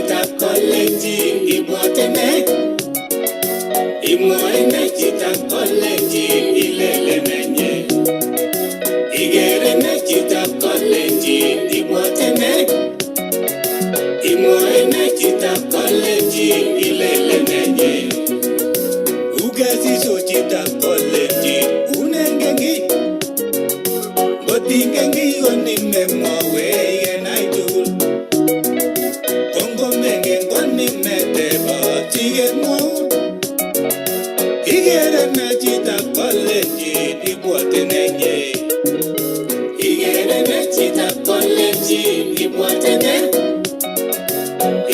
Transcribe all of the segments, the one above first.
chita kolenji ibwatene imwoine chita kolenji ilele menye igerene chita kolenji ibwatene imwoine chita kolenji ilele menye ugezi so chita kolenji unengengi botingengi onime mwawe yenaidul kongo menge konime teba tige mwaw igere na chita kolenji ibwatenenye igere na chita kolenji ibwatene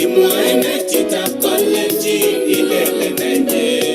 imwoine chita kolenji ilele menye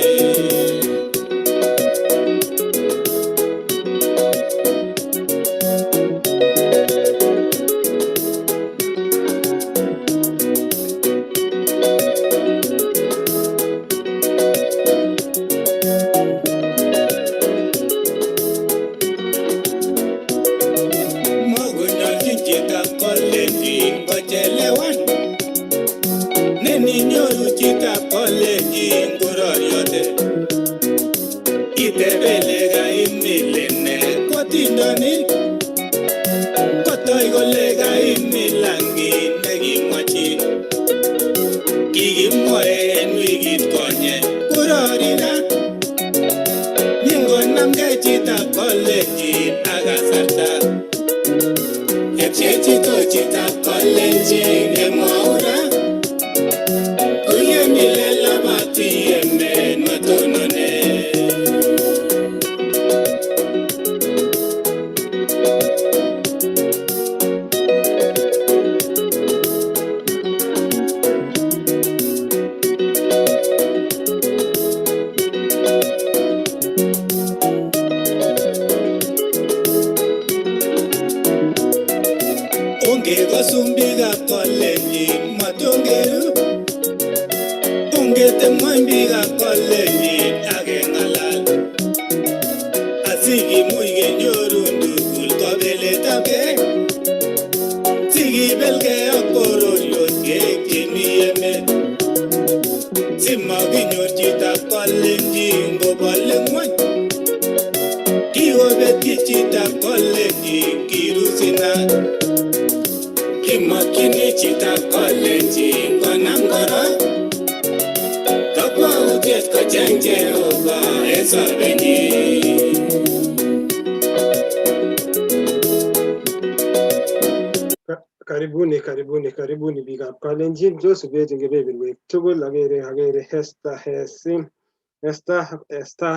Karibuni big up Kalenjin Joseph Ngebe Tugul agere Hesta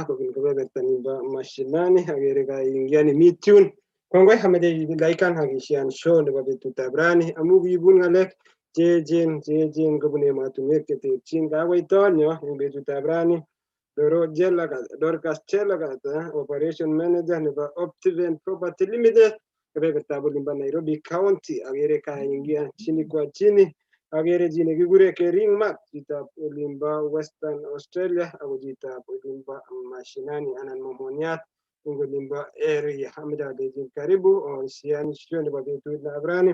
Ngebe Tanimba Mashinani agere ga ingiani mitun Kongwe hamade laikan hagishian show ne babitu tabrani amugi bungalek jejen gabune matume kete chinga waitonyo Ngebe tabrani Doro Dorcas Chelaga operation manager ne ba Optiven Property Limited Ngebe tabulimba Nairobi County agere ka ingia chini kwa chini agere jine gigure ke ring mat jita limba Western Australia ago jita limba mashinani anan momoniat ungo limba area hamida dejin karibu on sian shone babitu tabrani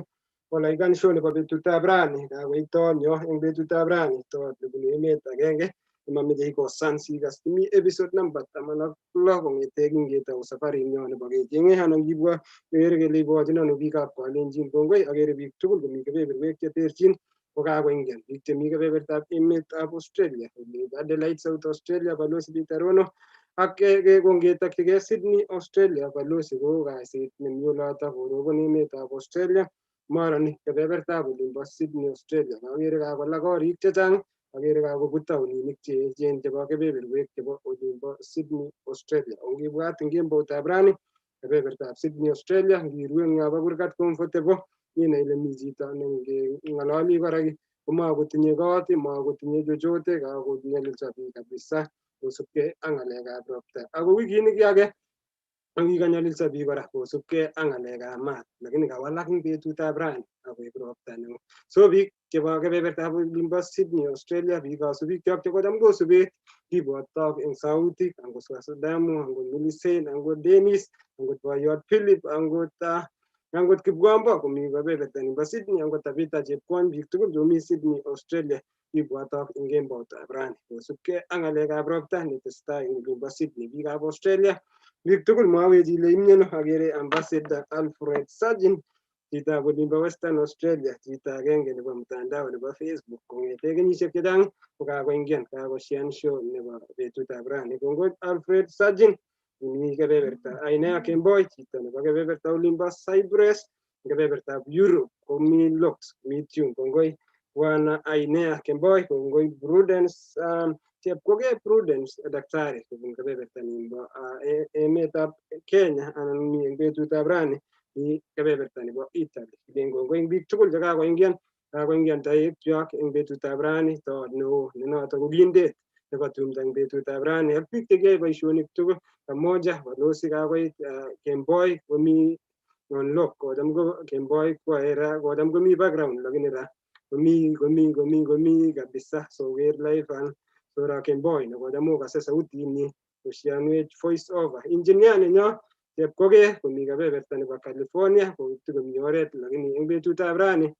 wala igan shone babitu tabrani ago itonyo Ngebe tabrani to libuni emet agenge mamide ko sansi gastimi episode number tamana logo ngetegi ngeta safari nyone bage jinge hanon gibwa erge libo jina no bika ko lenjin bongwe agere bik tugul mi ke beber wek terchin ko ka ko ingen bik mi ke beber tab emet ab Australia Adelaide South Australia balos bitarono akke ko ngeta ke Sydney Australia balos ko ga sit nemyola ta ko ro emet ab Australia marani ke beber tab limbo Sydney Australia agere ka wala ko rik chechang agere ka ko butawninik che jen chebo kebeberwek chebo olimbo Sydney Australia ongibwat ngembo tabrani kebebertab Sydney Australia ngirue ngaba kurgat comfortable ine ile mi chito ne ngalali kora komakotinye kot makotinye chochote kakonyalilso biik kabisa kosubkei ak ngalekab ropta ako wikini kiage angikanyalilso biik kora kosubkei ak ngalekab maat lakini kawalak eng betutab rani akoib ropta neo so biik chebo kebebertab olimbo Sydney Australia biik kasubik kyok chekocham kosubet kibwotok eng sautik angot Swasidamu angot Millicent angot Dennis angot boyot Philip angot Angot kibwombo komi kebeberta nimbo Sydney, angot Tabitha Chepkwony, biik tugul chemi Sydney, Australia kibwotok eng kemboutab rani kosubkei ak ng'alekab ropta netesetai eng olimbo Sydney. Biikab Australia, biik tugul mwawech ile imyono. Agere Ambassador Alfred Sajin, chitab olimbo Western Australia, chito agenge nebo mtandao nebo Facebook kong'ete kenyisiek chechang kokakoingian kakoshian show nebo betutab rani. Kongoi Alfred Sajin, mi kebeberta Ainea Kemboi, chito nebo kebeberta olimbo Cyprus, kebebertab Europe komi Locks, mi Tune. Kongoi Bwana Ainea Kemboi, kongoi Prudence Chepkogei Prudence daktari kobun kebeberta nimbo emetab Kenya anan mi eng betutab rani mi kebeberta nebo Italy. Kongoi eng biik tugul chekakoingian toek eng betutab rani toot neo ne noto ko kindet nebo tumdo eng betutab rani ak biik chekiyoe boisionik tugul pamoja. Balozi kakoit Kemboi komi Lok, kodam ko Kemboi kwae ra, kodam komi background lakini ra komi kabisa soker live and sora Kemboi nekodam okase sautit nyi koshianwech voice over. Engineer nenyo Chepkogei komi kebeberta nebo California komi oret lakini eng betutab rani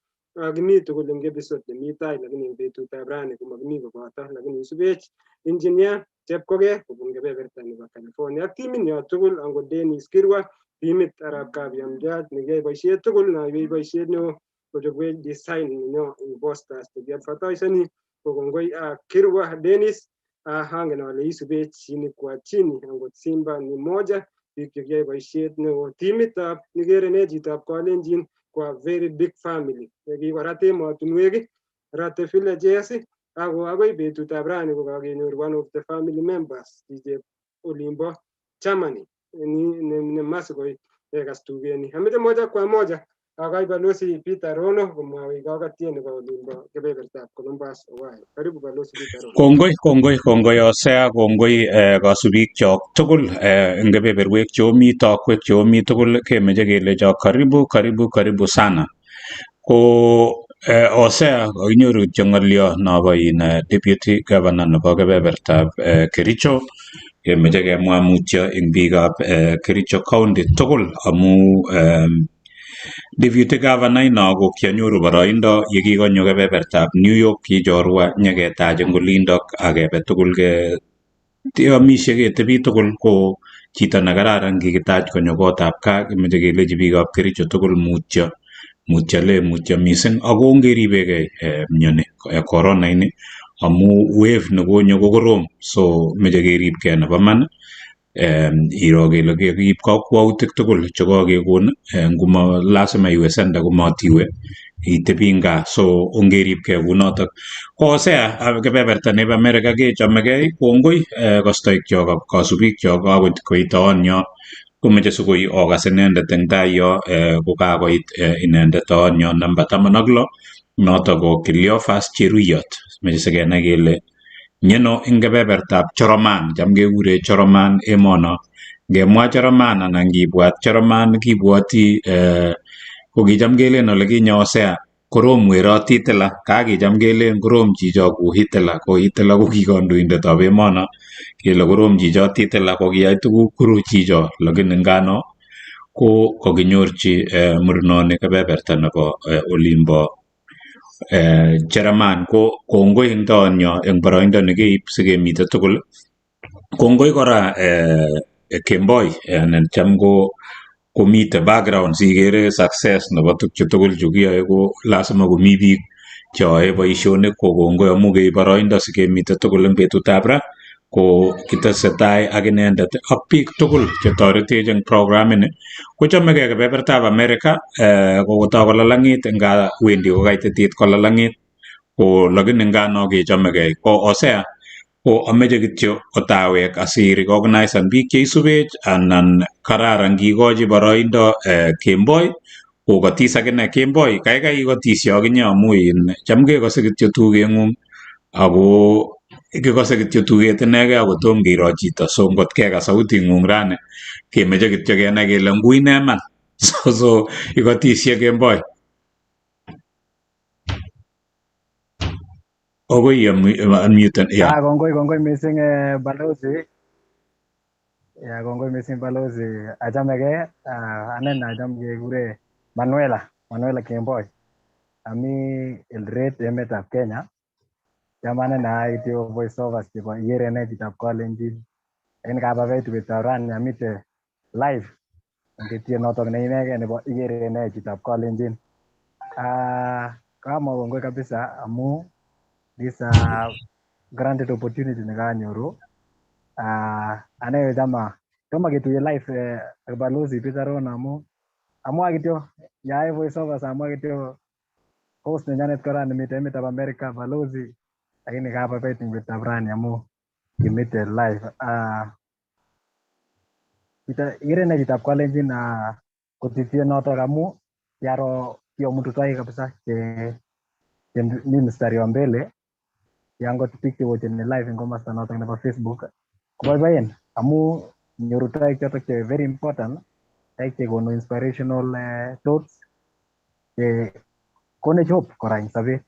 kimi tugul eng episode nemi tai lakini eng betutab rani komakimi koboto lakini isubech engineer Chepkogei kobun kebeberta nebo California ak timit nyo tugul angot Dennis Kirwa, timit Arap Kabiamjat nekiyoe boisiet tugul naiwei boisiet neo kochobwech design nenyo eng posters chekiadvertiseni. Kongoi Kirwa Dennis, hangen ale isubech chini kwa chini angot Simba ni moja, biik chekiyoe boisiet neo. Timitab nikere ne chitab Kalenjin kwa very big family nekikorat emotunwek, rate villages ako agoi betutab rani kokakenyor one of the family members chichep olimbo Germany nemase kokas tugeni. Ameche moja kwa moja akai balozi Peter Rono komwawech kakatiet nebo olimbo kebebertab Columbus, Ohio. Karibu balozi Peter Rono. Kongoi Osea, kongoi kasubik chok tugul eng kebeberwek cheomi, tokwek cheomi tugul kemeche kelecho karibu sana. Ko Osea kakinyoru kityo ng'olyo nobo deputy governor nebo kebebertab Kericho, kemeche kemwa mutyo eng biikab Kericho county tugul amu deputy governor ino ko kianyoru boroindo yekikonyo kebebertab New York, kichorwa nyeketach eng olindok akebe tugul keamishe ketebi tugul. Ko chito nekararan, kikitach konyo kotab gaa. Kimeche kelechi biikab Kericho tugul mutyo mising ako ngeribegei mioni corona ini amu wave nekonyo ko korom, so meche keribgei nebo man. Iro kele keib kakwautik tugul chekakekon, nguma lazima iwe center komatiwe itebi eng gaa, so ongeribgei kunotok. Ko Osea kebeberta nebo America kechamegei, kongoi kastoikchok ak kasubikchok akot koit taonyo komeche sikoi okas inendet eng tai yo kokakoit inendet taonyo namba 16 notok ko Cleophas Cheruyot. Meche sikenai kele nyeno eng kebebertab Choroman, cham kekure Choroman emono. Ngemwa Choroman anan ngibwat Choroman kibwoti kokicham kelen ole kinye Osea korom werot Hitler, kakicham kelen korom chicho ku Hitler, ko Hitler ko ki kandoindetab emono, kele korom chicho Hitler ko kiyai tuguk kuru chicho, lakini ngano ko kakinyorchi murnoni kebeberta nebo olimbo Cheraman. Ko kongoi eng taonyo eng boroindo nekeib sikemite tugul. Kongoi kora Kemboi anan cham komite background sikere success nebo tukchu tugul chu kiyoe, ko lazima komi biik cheyoe boisionik. Ko kongoi amu keib boroindo sikemite tugul eng betutab ra, ko kitesetai ak inendet ak biik tugul chetoretech eng programini. Kochomegei kebebertab America kokotoi kolalangit, nga wendi kokaititit kolalangit, ko lakini ngano kechomegei. Ko Osea ko ameche kityo kotawek asirecognisan biik cheisubech, anan kararan kikochi boroindo Kemboi kokatis akine. Kemboi kaikai ikotisye akinye amu cham kekase kityo tugeng'ung ako kikase kityo tuget inegei akotom kiro chito, so ngot kekas sauting'ung rani kemeche kityo kenai kele ngui ne man. so ikotisye Kemboi. Okoi unmuten. Kongoi missing balozi. Kongoi missing balozi. Achamegei anen acham kekure Manuela Kemboi. Ami Eldoret emetab Kenya. Chamane na kityo voice overs chebo Iyerene chitab Kalenjin. En kababaitu betutab rani amite live ngetien notok ne inegei nebo Iyerene chitab Kalenjin. Kama kongoi kabisa amu this granted opportunity nekanyoru. Ane chama ketuye live ak Balozi Peter Rono amu kityo yae voice overs amu kityo host nenyanet kora nemite emetab America Balozi, lakini kababait eng betutab rani amu kimite live. Iyerene chitab Kalenjin kotitie notok amu yaro kio mtu twai kabisa che mi mstari wa mbele yangot biik chewocheni live eng komasta notok nebo Facebook koboiboen amu nyoru toek chotok che very important, toek chekonu inspirational thoughts konech hope kora eng sobet.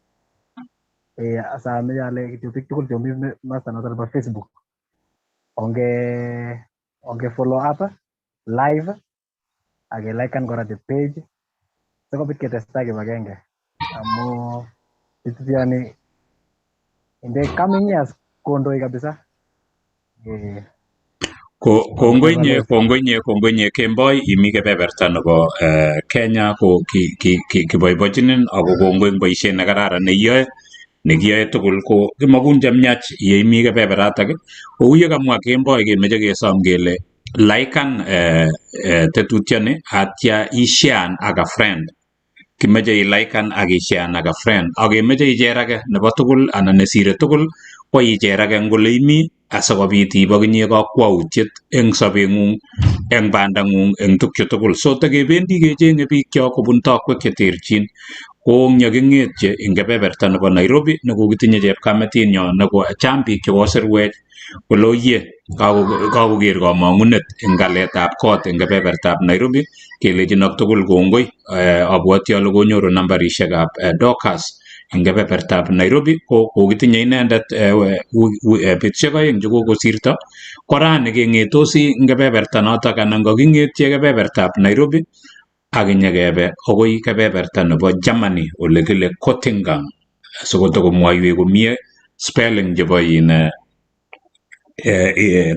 Asame ale kityo biik tugul chemi masta notok nebo Facebook onge follow up live ake liken kora the page sikobit ketestai kibagenge amu ititioni in the coming years kondoi kabisa. Kongoi Kemboi imi kebeberta nebo Kenya ko kiboibochinin ako kongoi eng boisiet nekararan nekiyoe tugul ko kimakun chemiach yeimi kebeberatak kou ye kamwa Kemboi kemeche kesom kele likan tetutioni atya ishean ak a friend. Kimeche ilaikan ak ishean ak a friend ak kemeche icher age nebo tugul anan nesire tugul ko icher age eng ole imi asikobit ibokinye kakwautiet eng sobeng'ung eng bandang'ung eng tukchu tugul. So tekebendi kecheng'e biikchok kobun tokwek cheterchin ko yaking'etye eng kebeberta nebo Nairobi nekokitinye chepkametinyo nebo chang biik chekosirwech kole oyie kakoker kamang'unet eng ng'aletab kot eng kebebertab Nairobi kelejinok tugul kongoi. Abwoti ale konyoru nambarishekab Dorcas eng kebebertab Nairobi ko kokitinye inendet betusiek aeng chekokosirto ko rani keng'etosi eng kebeberta notok anan kaking'etye kebebertab Nairobi akinyekebe akoi kebeberta nebo Germany ole kile Kottingham sikotokomwoiwech komie spelling chebo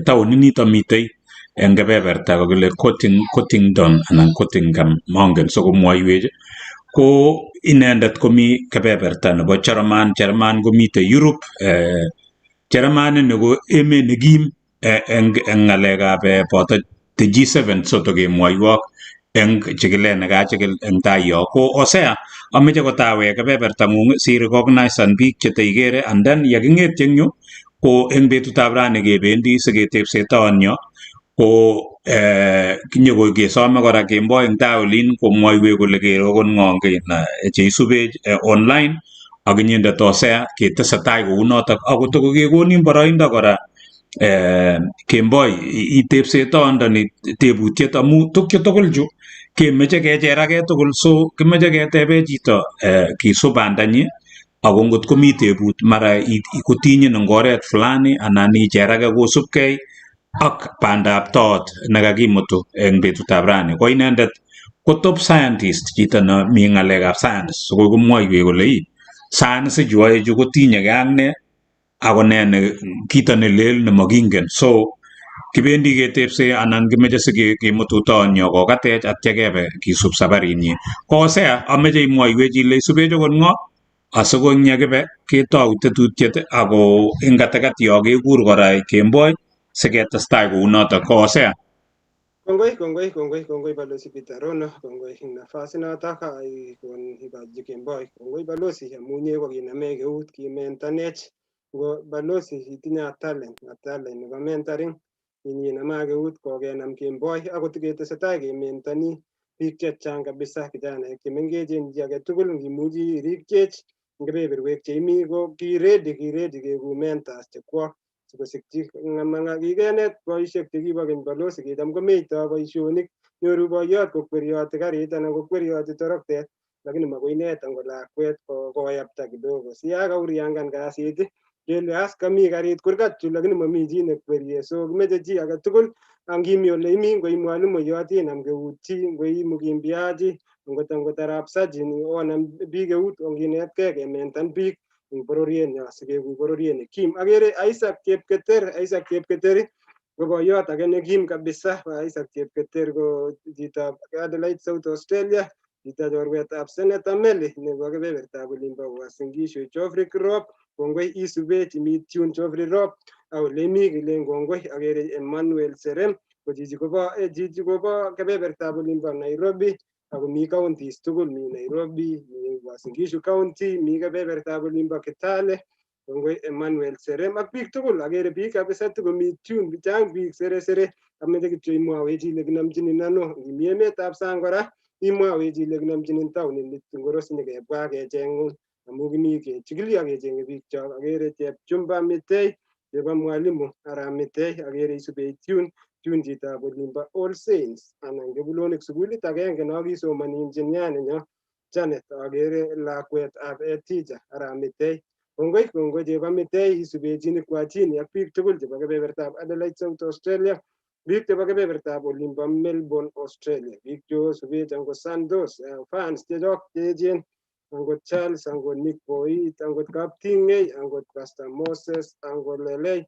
taonit nito mitei eng kebeberta kokile Cottington anan Cottingham mongen sikomwoiwech ko inendet komi kebeberta nebo Jerman komitei Europe. Jerumani ko emet nekim eng ng'alekab boto the G7 sotokemwoiwok eng chikilet nekachikil eng tai yo ko Hosea ameche kotawek kebeberta ng'ung si recognisan biik cheteikere and then yaking'etye eng yu ko eng betutab rani kebendi siketebse taonyo ko kesome kora Kemboi eng tai olin komwoiwech kole kerokon ng'o cheisubech online ak inyendet Hosea ketesetai kounotok akotokokekonin boroindo kora Kemboi itebse taondoni tebutiet amu tukchu tugul chu kemeche kecher age tugul so kimeche ketebe chito kisub bandanyi ako ngot komi tebut mara kotinyin eng oret fulani anan icher age kosubkei ak bandab toot nekakimutu eng betutab rani ko inendet ko top scientist chito nemi ng'alekab science so komwoiwech kole science chu ae chu kotinyegei ak ne ako ne kito nelel nemakingen so kibendi ketebse anan kimeche sikemutu taonyo kokatech atya kebe kisub sabarinyi ko Hosea ameche imwoiwech ile isubech akot ng'o asiko eng yekibe ketou tetutiet ako eng katikati yo kekur kora Kemboi siketestai kounotok ko Hosea. Kongoi Balozi Peter Rono, kongoi eng nafasi notok kon ibaji Kemboi. Kongoi Balozi amu inye kokiname keut kimentanech ngo Balozi itinye talent nebo mentoring inama keut kokenam Kemboi akot ketesetai kementani biik chechang kabisa kijanaek chemengechen chi age tugul ngimuchi irikchech eng kebeberwek cheimi ko kiredi keku mentors chekwok sikosikchi kikenet boisiek chekibo keny Balozi kicham komeitoi boisionik nyoru boiyot kokwerioti karit anan kokwerioti toroktet lakini makoi inet angot lakwet koyapta kidogo siyakauriangan kasit kele as kami karit kurgat chu lakini mami chi nekwerie so kimeche chi age tugul angimi ole imi ngoi mwalimuiyot inam keut chi ngoi mkimbiaji angot arap Saji ni onam biik eut onginetkei kementan biik eng bororienyo sikeku bororiet nekim. Agere Isaac Chepketer ko boiyot age nekim kabisa. Isaac Chepketer ko chitab Adelaide South Australia, chito chorwetab Senator Melly nebo kebebertab olimbo Uasin Gishu. Geoffrey Kirop, kongoi isubech imi tune Geoffrey Rop au lemi kilen kongoi. Agere Emmanuel Serem ko chichi kobo kebebertab olimbo Nairobi ako mi counties tugul, mi Nairobi, mi Uasin Gishu County, mi kebebertab olimbo Kitale. Kongoi Emmanuel Serem ak biik tugul, agere biik kabisa tugul mi tune, chang biik sere ameche kityo imwawech ile kinamchinin ano. Mi emetab sang kora imwawech ile kinamchinin taonit ngoro sinyekebwa kecheng'un amu kimi kechikili ak kecheng'e biikchok. Agere Chepchumba Mitei chebo Mwalimu Arap Mitei, agere isube tune chitab olimbo All Saints anan Kebulonic sukulit agenge no kisomani engineer nenyo Janet. Agere lakwetab teacher Arap Mitei. Kongoi chebo Mitei isubechini kwa chini ak biik tugul chebo kebebertab Adelaide South Australia, biik chebo kebebertab olimbo Melbourne Australia, biik chosubech angot Santos, fans chechok cheechen, angot Charles, angot Nick Boit, angot Kapting'ei, angot Pastor Moses, angot Lelei.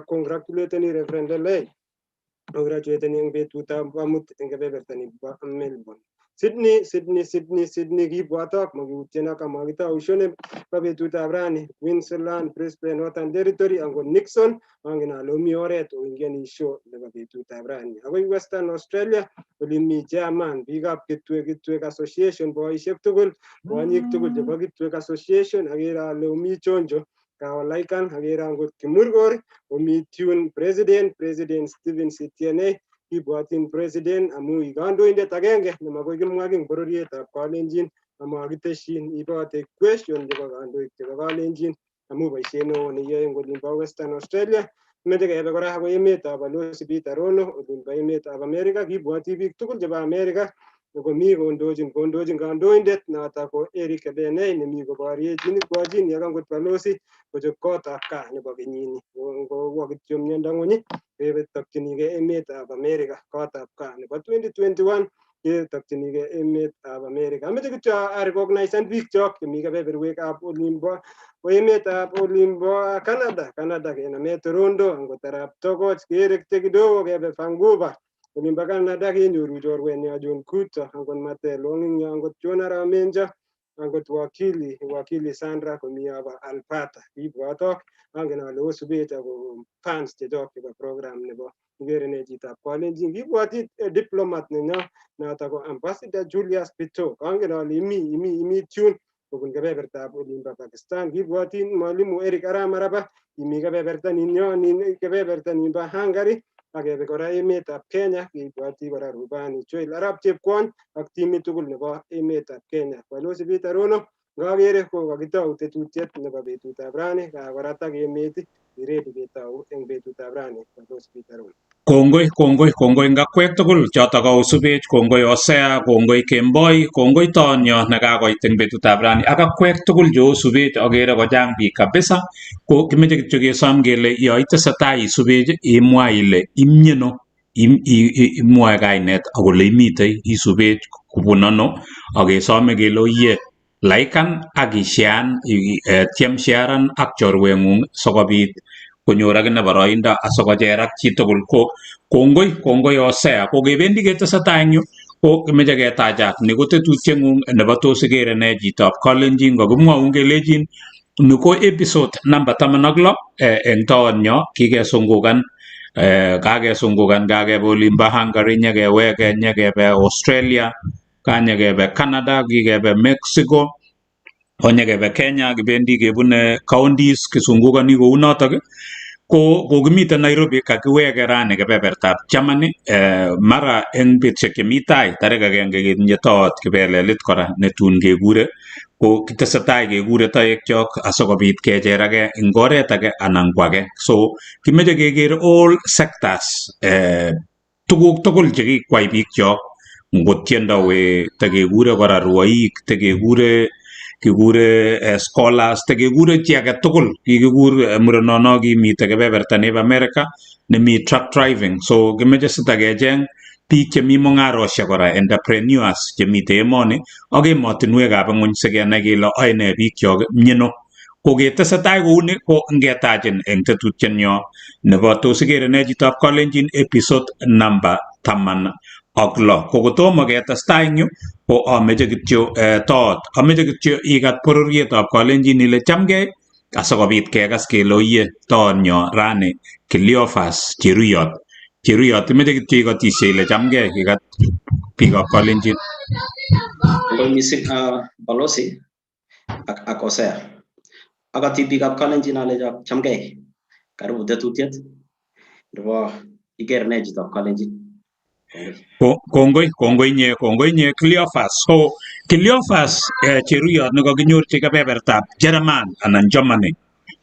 Congratulating Reverend Lelei congratulating eng betutab amut eng kebeberta nebo Melbourne. Sydney kibwatok makiutien ak amakitau shone pa betutab rani. Queensland, Brisbane, Northern Territory, angot Nixon angen ale omi oret oingiani show nebo betutab rani. Akoi Western Australia olimi chairman biikab Kitwek Association, boisiek tugul, kwonyik tugul chebo Kitwek Association. Agere ale omi chonjo Kaolaikan, agere angot Kimurgor omi tune President Stephen Sitiene. Kibwatin President amu kandoindet agenge nemakoi kimwa king bororietab Kalenjin amakitesyin ibote question chebo kandoik chebo Kalenjin amu boisiet neo neyoe eng olimbo Western Australia. Meche kebe kora akoi emetab Balozi Peter Rono olimbo emetab America. Kibwoti biik tugul chebo America komi kondochin kandoindet notok ko Eric Ebeney nemi koboriechin kwachin yak angot Balozi kochop kotab kaa nebo kenyini. Ngowo kityo miondo ng'ony ketokchinigei emetab America kotab kaa nebo 2021 ketokchinigei emetab America. Ameche kityo arecognizen biikchok chemi kebeberwekab olimbo emetab olimbo Canada kename Toronto angot Arap Tokoch kerekte kidogo kebe Vancouver olimbo Canada kenyoru chorwenyo John Kuto angot Matel Ong'ing'yo angot John Aramenjo angot wakili Sandra komi aba Alberta. Kibwatok angen ale osubech ako fans chechok chebo program nebo ngere chitab Kalenjin. Kibwoti diplomat nenyo notok ko Ambassador Julius Bitok, angen ale imi tune kobun kebebertab olimbo Pakistan. Kibwotin Mwalimu Eric Arap Maraba imi kebeberta ninbo Hungary. Akebe kora emetab Kenya kibwoti kora rubani Joel Arap Chepkwony ak timit tugul nebo emetab Kenya. Balozi Peter Rono ngakere ko kakitau tetutiet nebo betutab rani kakoratak emet iredi ketau eng betutab rani. Balozi Peter Rono. Kongoi ngakwek tugul chotok kausubech, kongoi Osea, kongoi Kemboi, kongoi tonyo nekakoit eng betutab rani ak akwek tugul cheosubech. Agere kochang biik kabisa, ko kimeche kityo kesom kele yo itesetai isubech imwa ile imyeno, imwae kainet ak ole imitei isubech kubun ano, akesome kele oyie laikan ak ishean tiem sharan ak chorweng'ung sikobit konyor akine boroindo asikocher ak chitugul. Ko kongoi Osea, ko kebendi ketesetai eng yu ko kimeche ketachak ni ko tetutieng'ung nebo tos ikere ne chitab Kalenjin. Kakimwaun kelechin ni ko episode number 16 eng taonyo. Kikesungukan kakebe olimbo Hungary, nyekeweke nyekebe Australia, kanyekebe Canada, kikebe Mexico, onyekebe Kenya, kibendi kebune counties kisungukani kou notok. Ko kokimite Nairobi kakiweke rani kebebertab Germany mara eng betusiek chemi tai tarik 1 ketinye toot kibelelit kora netun kekure. Ko kitesetai kekure toekchok asikobit kecher age eng oret age anan ko age. So kimeche keker all sectors, tuguk tugul chekikwai biikchok, ngot tiendo we tekekure kora rwoik, tekekure scholars, tekekure chi age tugul. Kikikur murenono kimite kebeberta nebo America nemi truck driving. So kimeche sitakecheng biik chemi mung'aroshek kora entrepreneurs chemite emoni ak emotinwekab ng'ony sikenai kele oe ne biikchok myeno. Ko ketesetai kouni ko ngetachin eng tetutienyo nebo tos ikere ne chitab Kalenjin episode number 16. Ko kotomo ketestai eng yu ko ameche kityo toot, ameche kityo ikat bororietab Kalenjin ile chamgei asikobit kekas kele oye toonyo rani Cleophas Cheruyot. Cheruyot imeche kityo ikotisye ile chamgei ikat biikab Kalenjin. Kongoi mising Balozi ak Hosea. Akati biikab Kalenjin ale chamgei. Karibu tetutiet nebo iker ne chitab Kalenjin. Kongoi nye Cleophas. So Cleophas Cheruyot nekakinyorchi kebebertab Jerman anan Germany.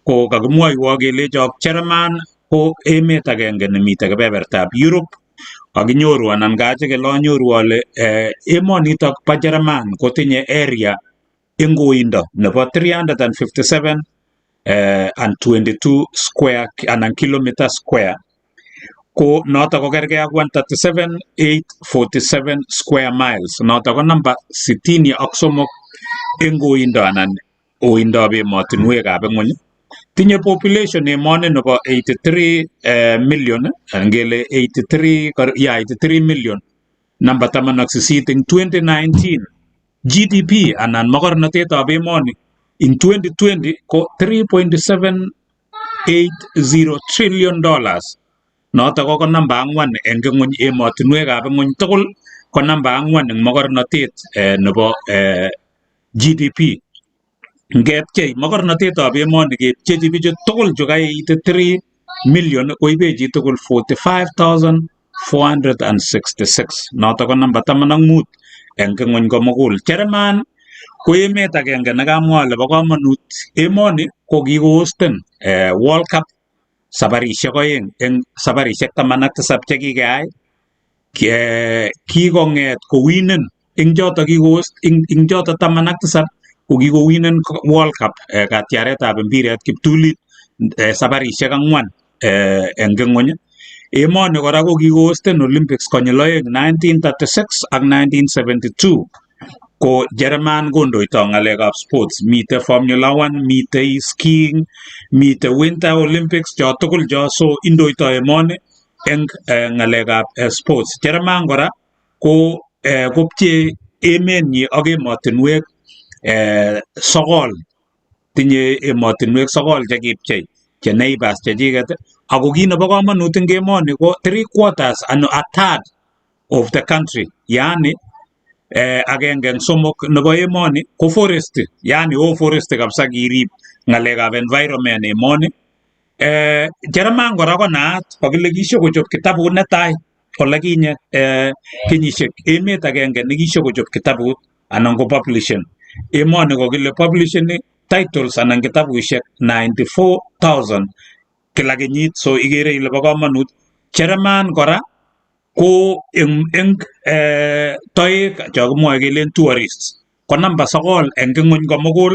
Ko kakimwoiwo kelechok Jerman ko emet agenge nemite kebebertab Europe. Kakinyoru anan kachikil anyoru ale emonitok bo Jerman kotinye area eng koindo nebo 357 and 22 square anan kilometer square. Ko notok ko kergei ak 137,847 square miles. Notok ko namba 63 eng koindo anan oindab emotinwekab ng'ony. Tinye population emoni nebo 83 million, ngele 83 million, namba 18 eng 2019. GDP anan mokornotetab emoni in 2020 ko $3.780 trillion. Notok ko namba 4 eng ng'ony emotinwekab ng'ony tugul, ko namba 4 eng mokornotet nebo GDP. Ngepchei mokornotetab emoni kepchechi bichu tugul chu ka 83 million koibe chi tugul 45,466. Notok ko namba 15 eng ng'ony komugul. Jerman ko emet agenge nekamwa ale bo komonut. Emoni ko kikohosten World Cup sabarishek 2 eng sabarishek 17 chekikeyai. Kikong'et kowinen eng choto kikohost eng choto 17 ko kikowinen World Cup katyaretab mpiret kiptulit sabarishek 4 eng ng'ony. Emoni kora ko kikohosten Olympics konyil 2, 1936 ak 1972. Ko Jerman kondoito ng'alekab sports, mite Formula 1, mite skiing, mite Winter Olympics, cho tugul cho, so indoito emoni eng ng'alekab sports. Jerman kora ko kopche emenyi ak emotinwek 9. Tinye emotinwek 9 chekipchei che neighbors chechiket. Ako kit nebo komonut eng emoni ko 3/4 and a third of the country, yani agenge eng 3 nebo emoni ko forest, yani o forest kabisa kirib ng'alekab environment emoni. Jerman kora ko naat kakile kishokochop kitabut netai olekinye kenyishek, emet agenge nekishokochop kitabut anan ko publishen. Emoni kokile publisheni titles anan kitabushek 94,000 kila kenyit, so ikere ile bo komonut. Jerman kora ko eng toek chakimwoe kelen tourists ko namba 9 eng ng'ony komugul.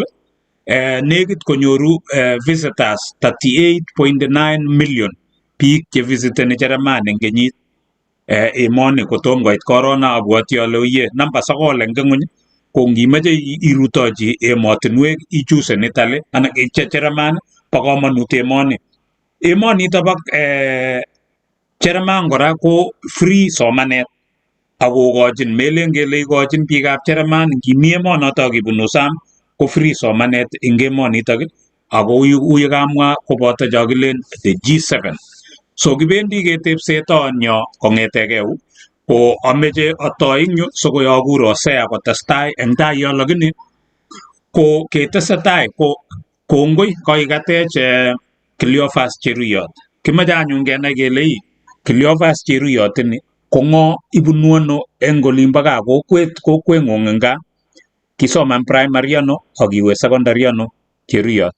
Nekit konyoru visitors 38.9 million biik che visiteni Jerman eng kenyit. Emoni kotom koit corona abwoti ale oye namba 9 eng ng'ony. Ko ngimeche irutochi emotinwek ichusen Italy anan Jerman, bo komonut emoni. Emonito bo Jerman kora ko free somanet, akokochin melen kele ikochin biikab Jerman ngimi emonoto kibunu sang ko free somanet eng emonitok, ako uye kamwa koboto chokilen the G7. So kibendi ketepse toonyo kong'eteke ko ameche atoi eng yu sikoyakur Hosea kotestai eng tai yo, lakini ko ketesetai ko kongoi koikatech Cleophas Cheruyot. Kimeche anyun kenai kele Cleophas Cheruyot ini ko ng'o, ibunu ano eng olimbo gaa, kokweng'ung eng gaa, kisoman primary ano akiwe secondary ano Cheruyot?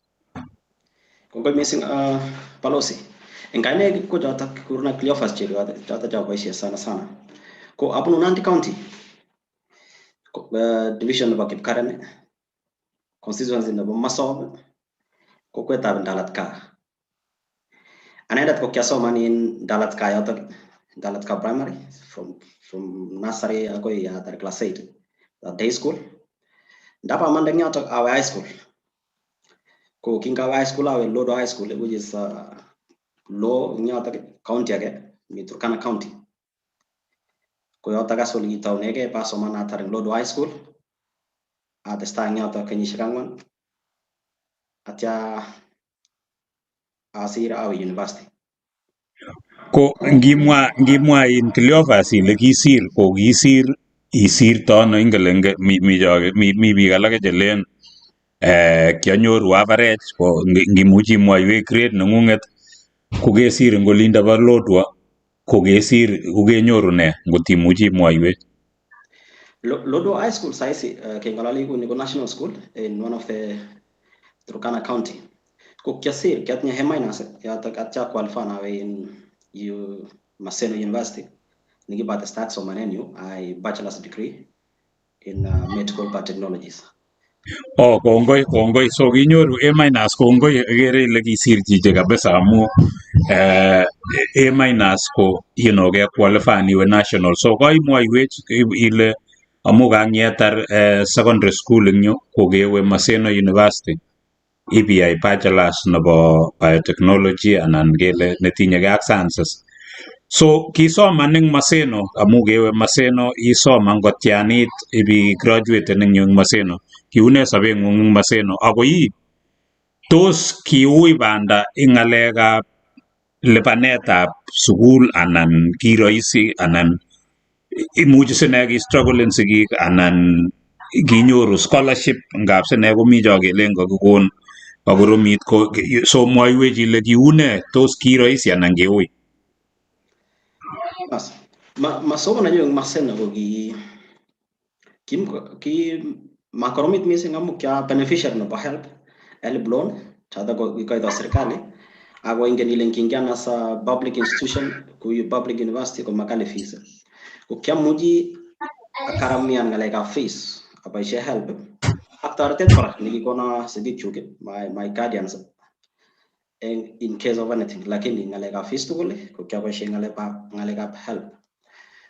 Kongoi mising Balozi. Eng kaine ko choto kurna Cleophas Cheruyot, choto chaboisie sana. Ko abunu Nandi County, division nebo Kipkaren, constituency nebo Masob, kokwetab Ndalatka. Anendet ko kiasoman in Ndalatka yotok dalat ka primary from nursery ako tar class 8 day school ndapa mandang nyata awe high school ko kinga high school awe Lodo High School which is low nyata county age mi Turkana County ko yota gasol gi tawnege paso mana tar Lodo High School ate sta nyata kanyishangwan atya asira awe university ko ngimwa in Cleophas ile kisir ko isir tono ingelenge mi joge mi biik alak chelen kianyoru average ko ngimuchi mwaiwe grade nengunget ko kesir ngolinda bo Lodwar ko kesir ugenyoru ne ngotimuchi mwaiwe Lodo High School saisi kengalali ko national school in one of the Turkana County ko kiasir kiatnya hemainas ya takatcha qualify na in Maseno University nigibata start so manenu I bachelor's degree in medical biotechnologies. Oh, kongoi so kinyoru A- kongoi agere ile kisir chiche kabisa amu A- ko ke qualify niwe national so koimwaiwech ile amu kangetar secondary school ing yu ko kewe Maseno University ibiyai bachelor's nebo biotechnology anan kele netinye ke ak sciences so kisoman ing Maseno amu kewe Maseno isoman kotianit ibi graduate ing yu Maseno kiune sobeng'ung ing Maseno ako tos kiui banda ing ng'alekab lipanetab sukul anan kiroisi anan imuchi sine ki struggling sigik anan kinyoru scholarship ngap sine komi cho kelen kakikon kakoromit ko so mwaiwech ile kiune tos kiroisi anan kiui masomo na yung Maseno ko ki makoromit missing amu kya beneficiary no help help loan tada ko ikaida serikali ako ingen ile kingiana sa public institution ko public university ko makale fees ko kya muji akaramian ngalega fees apa ishe help after that para nigi kona sidi chuke my guardians in case of anything lakini ngalega fees to ko kya ba ishe ngalega help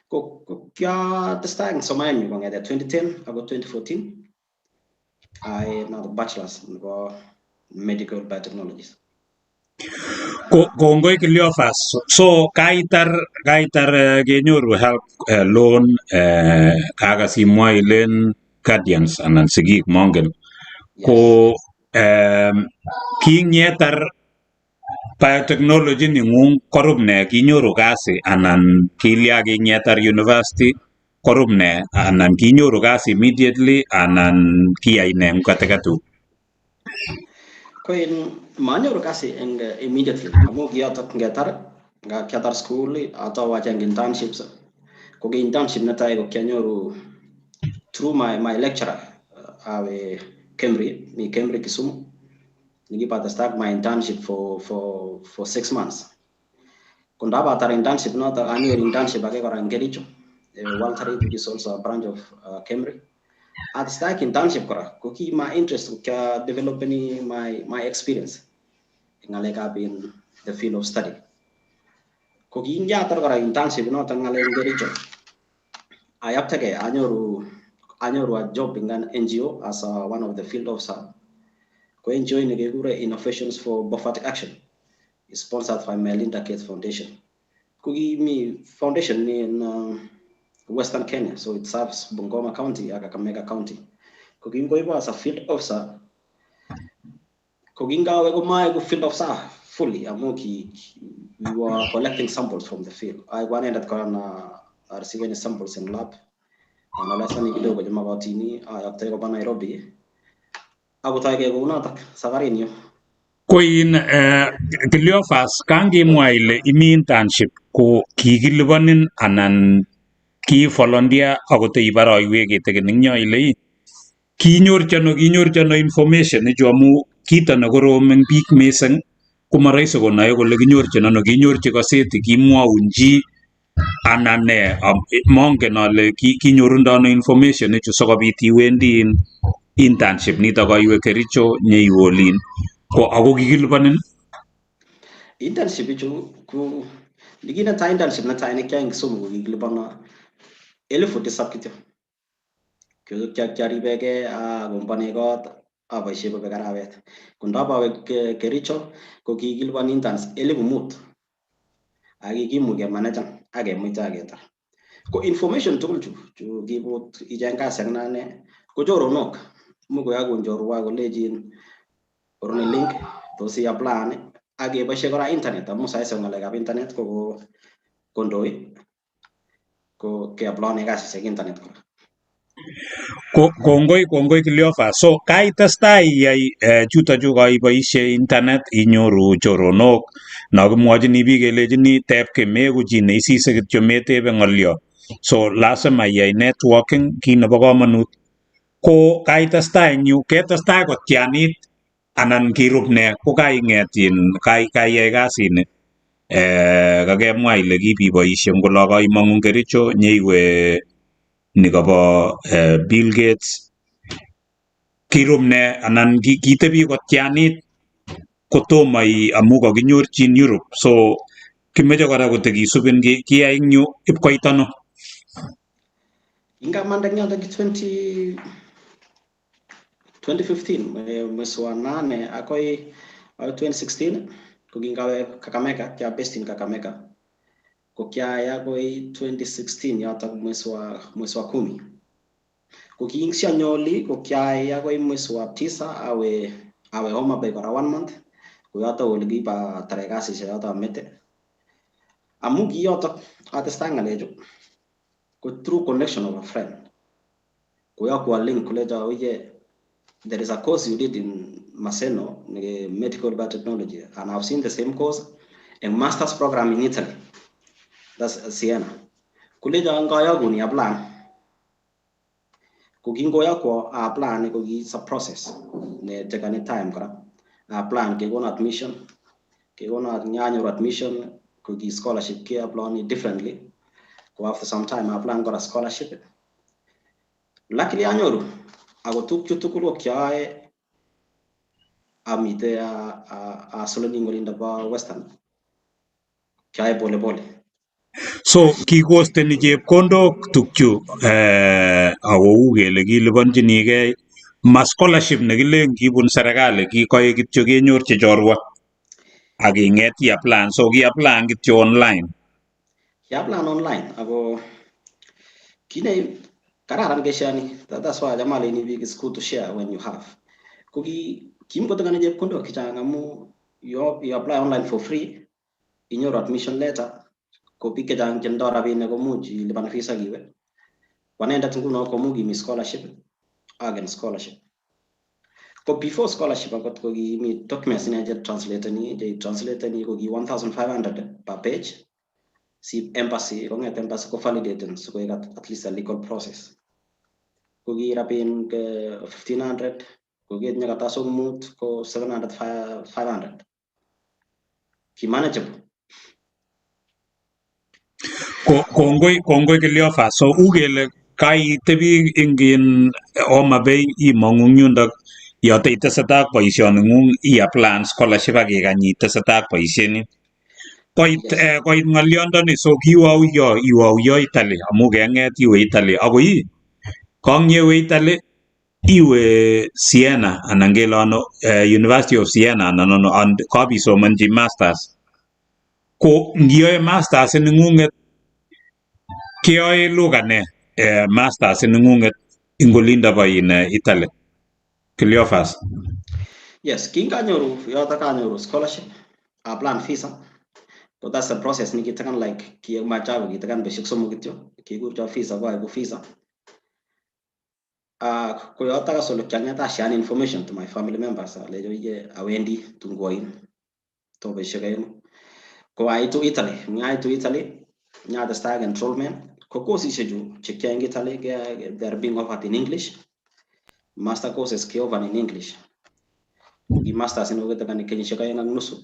ko kya testang somayan ko ngada 2010 ako 2014 I now bachelor's in medical biotechnologies. Kongoi Cleophas. So kaitar kenyoru help loan kakasimwa ilen guardians anan sigik mongen. Ko kinyetar biotechnology ningung korup ne kinyoru kasi anan kilya kinyetar university korup ne anan kinyoru kasi immediately anan kiyai ne katekatu ko in manyoru kasi immediately amu giyatak ngatar school atau wajang internships ko internship na tayo kinyoru through my lecturer awe Kemri Kisumu nigi pata start my internship for 6 months kunda ba tar internship no ta annual internship ake kora ngericho Walter which is also a branch of Kemri at start internship kora ko ki my interest ka developing my experience ngalega in the field of study ko ki inja tar kora internship no ta ngale ngericho ayapta ke anyoru a job in an NGO as one of the field officer ko NGO ni gegure innovations for Bofat Action is sponsored by Melinda Gates Foundation ko mi foundation in Western Kenya, so it serves Bungoma County, Kakamega County. Kogingo as a field officer. Koginga we field officer fully. Amoki, we were collecting samples from the field. I wanted that receiving samples in lab. And I lesson in Ido Mabatini, I have taken Nairobi. I would take a gunatak, Savarinho. Koin Cleophas kangi mwaile imi internship ko kikilibanin anan ki volunteer akote ibaroiwek ketekening nyo ile kinyor chano information ichu amu kito ne korom eng biik mising komaraisi konae kole kinyorchi kaseti kimwaunchi anan ne mongen ale kinyorundano information ichu sikobit iwendi internship nito kaiwe Kericho nyeiwolin ko ako kikilipanin internship ichu ku Nikinetai internship netai nekiyoe eng Kisumu ko kikilipana 10,000 kityo. Kiaribegei akombane kot aboisie kobek arawet. Ko ndabawe Kericho ko kikilipani interns 5,000 akikimuch kemanajan akemuita aketar. Ko information tugul chu kibut icheng kasi ak nane ko choronok. Muko yakun chorwa kolejin orone link tos iapply akeboisie kora internet amu saisi ngalekab internet ko kondoi ko keapply kasisiek internet kora. Kongoi Cleophas. So kaitestai iyai chutokchu kaiboisie internet inyoru choronok nakimwochini biik kelechini teb meku chi neisise kityo metebe ng'olyo. So lazima iyai networking kit nebo komonut. Ko kaitestai eng yu ketestai kotianit anan kirup ne ko kaiyai kasini kakemwa ile kibiboisie ngolo kaimong'u Kericho nyeiwe nikobo Bill Gates kirup ne anan kitebi kotianit kotomo amu kakinyorchin Europe. So kimeche kora kotekisubin kiyai eng yu ipkoit ano. Ingamanda eng yoto 2015 mwezi wa 8 akoi 2016 ko kingawe Kakamega, kia based in Kakamega. Ko kiayai akoi 2016 yoto mwezi wa 10. Ko kiingsianyoli ko kiayai akoi mwezi wa 9 awe Homa Bay kora 1 month. Ko yoto ole kiba tare kasisiek yoto amete. Amu ki yoto atestai ngalechu ko through connection of a friend. Ko yakwa link kuleja oye there is a course you did in Maseno, medical biotechnology, and I've seen the same course in master's program in Italy. That's Siena. Kuleja ngaya guni apply. Kukingoya ko apply ko gi sa process ne take any time kara. Apply ke gona admission, ke gona nyanyo admission ko gi scholarship ke apply differently. Ko after some time apply got a scholarship. Luckily anyoru ako tukul kyae amite a soloni ngolinda ba Western kyae pole. So kikosteni chepkondok tukchu ako kele kilipanchinigei ma scholarship nekilen kibun serikali kikoe kityo kenyorchi chorwa ak ing'et iapply. So kiapply kityo online. Kiapply online ako kine kararan keshani. That's why jamali ni big is good to share when you have. Kuki kimkotakana chepkondok kichang amu you apply online for free. In your admission letter ko biik chechang chendoi rabinik komuch ilipan fees akiwe. Wanendet nguno komuch kimi scholarship again scholarship. Ko before scholarship akot ko kimi documents ne translated ko ki 1,500 per page. Si embassy ko validated so ko at least a legal process. Ko ki rabin 1,500 ko get nyaka tasomut ko 700 500. Ki manageable. Kongoi Cleophas. So ukele kaitebi ing Homa Bay imong'u yundok yoto itesetai boisioni ng'ung iapply scholarship ak ikany itesetai boisieni. Koit ng'olyondoni so iwe Italy amu keng'et iwe Italy ako kanyewe Italy iwe Siena anan kele ano University of Siena anan kabisomanchi masters. Ko ngiyoe masters ning'ung'et keyoe lugha ne masters ning'ung'et ingolinda bo Italy. Cleophas. Yes, kinganyoru yoto kanyoru scholarship, apply visa. So that's the process nikitakan like kimachago kitakan beshik somo kityo. Kikurcho visa ko visa. Ko yoto ka solo kyangeta share information to my family members. Lejo ye awendi tungoin. To beshik ayo. Ko aitu Italy, nya the stag enrollment. Ko course isheju chekya in Italy they're being offered in English. Master courses ke offered in English. The masters in ogeta kan kenyishe kaya ng nusu.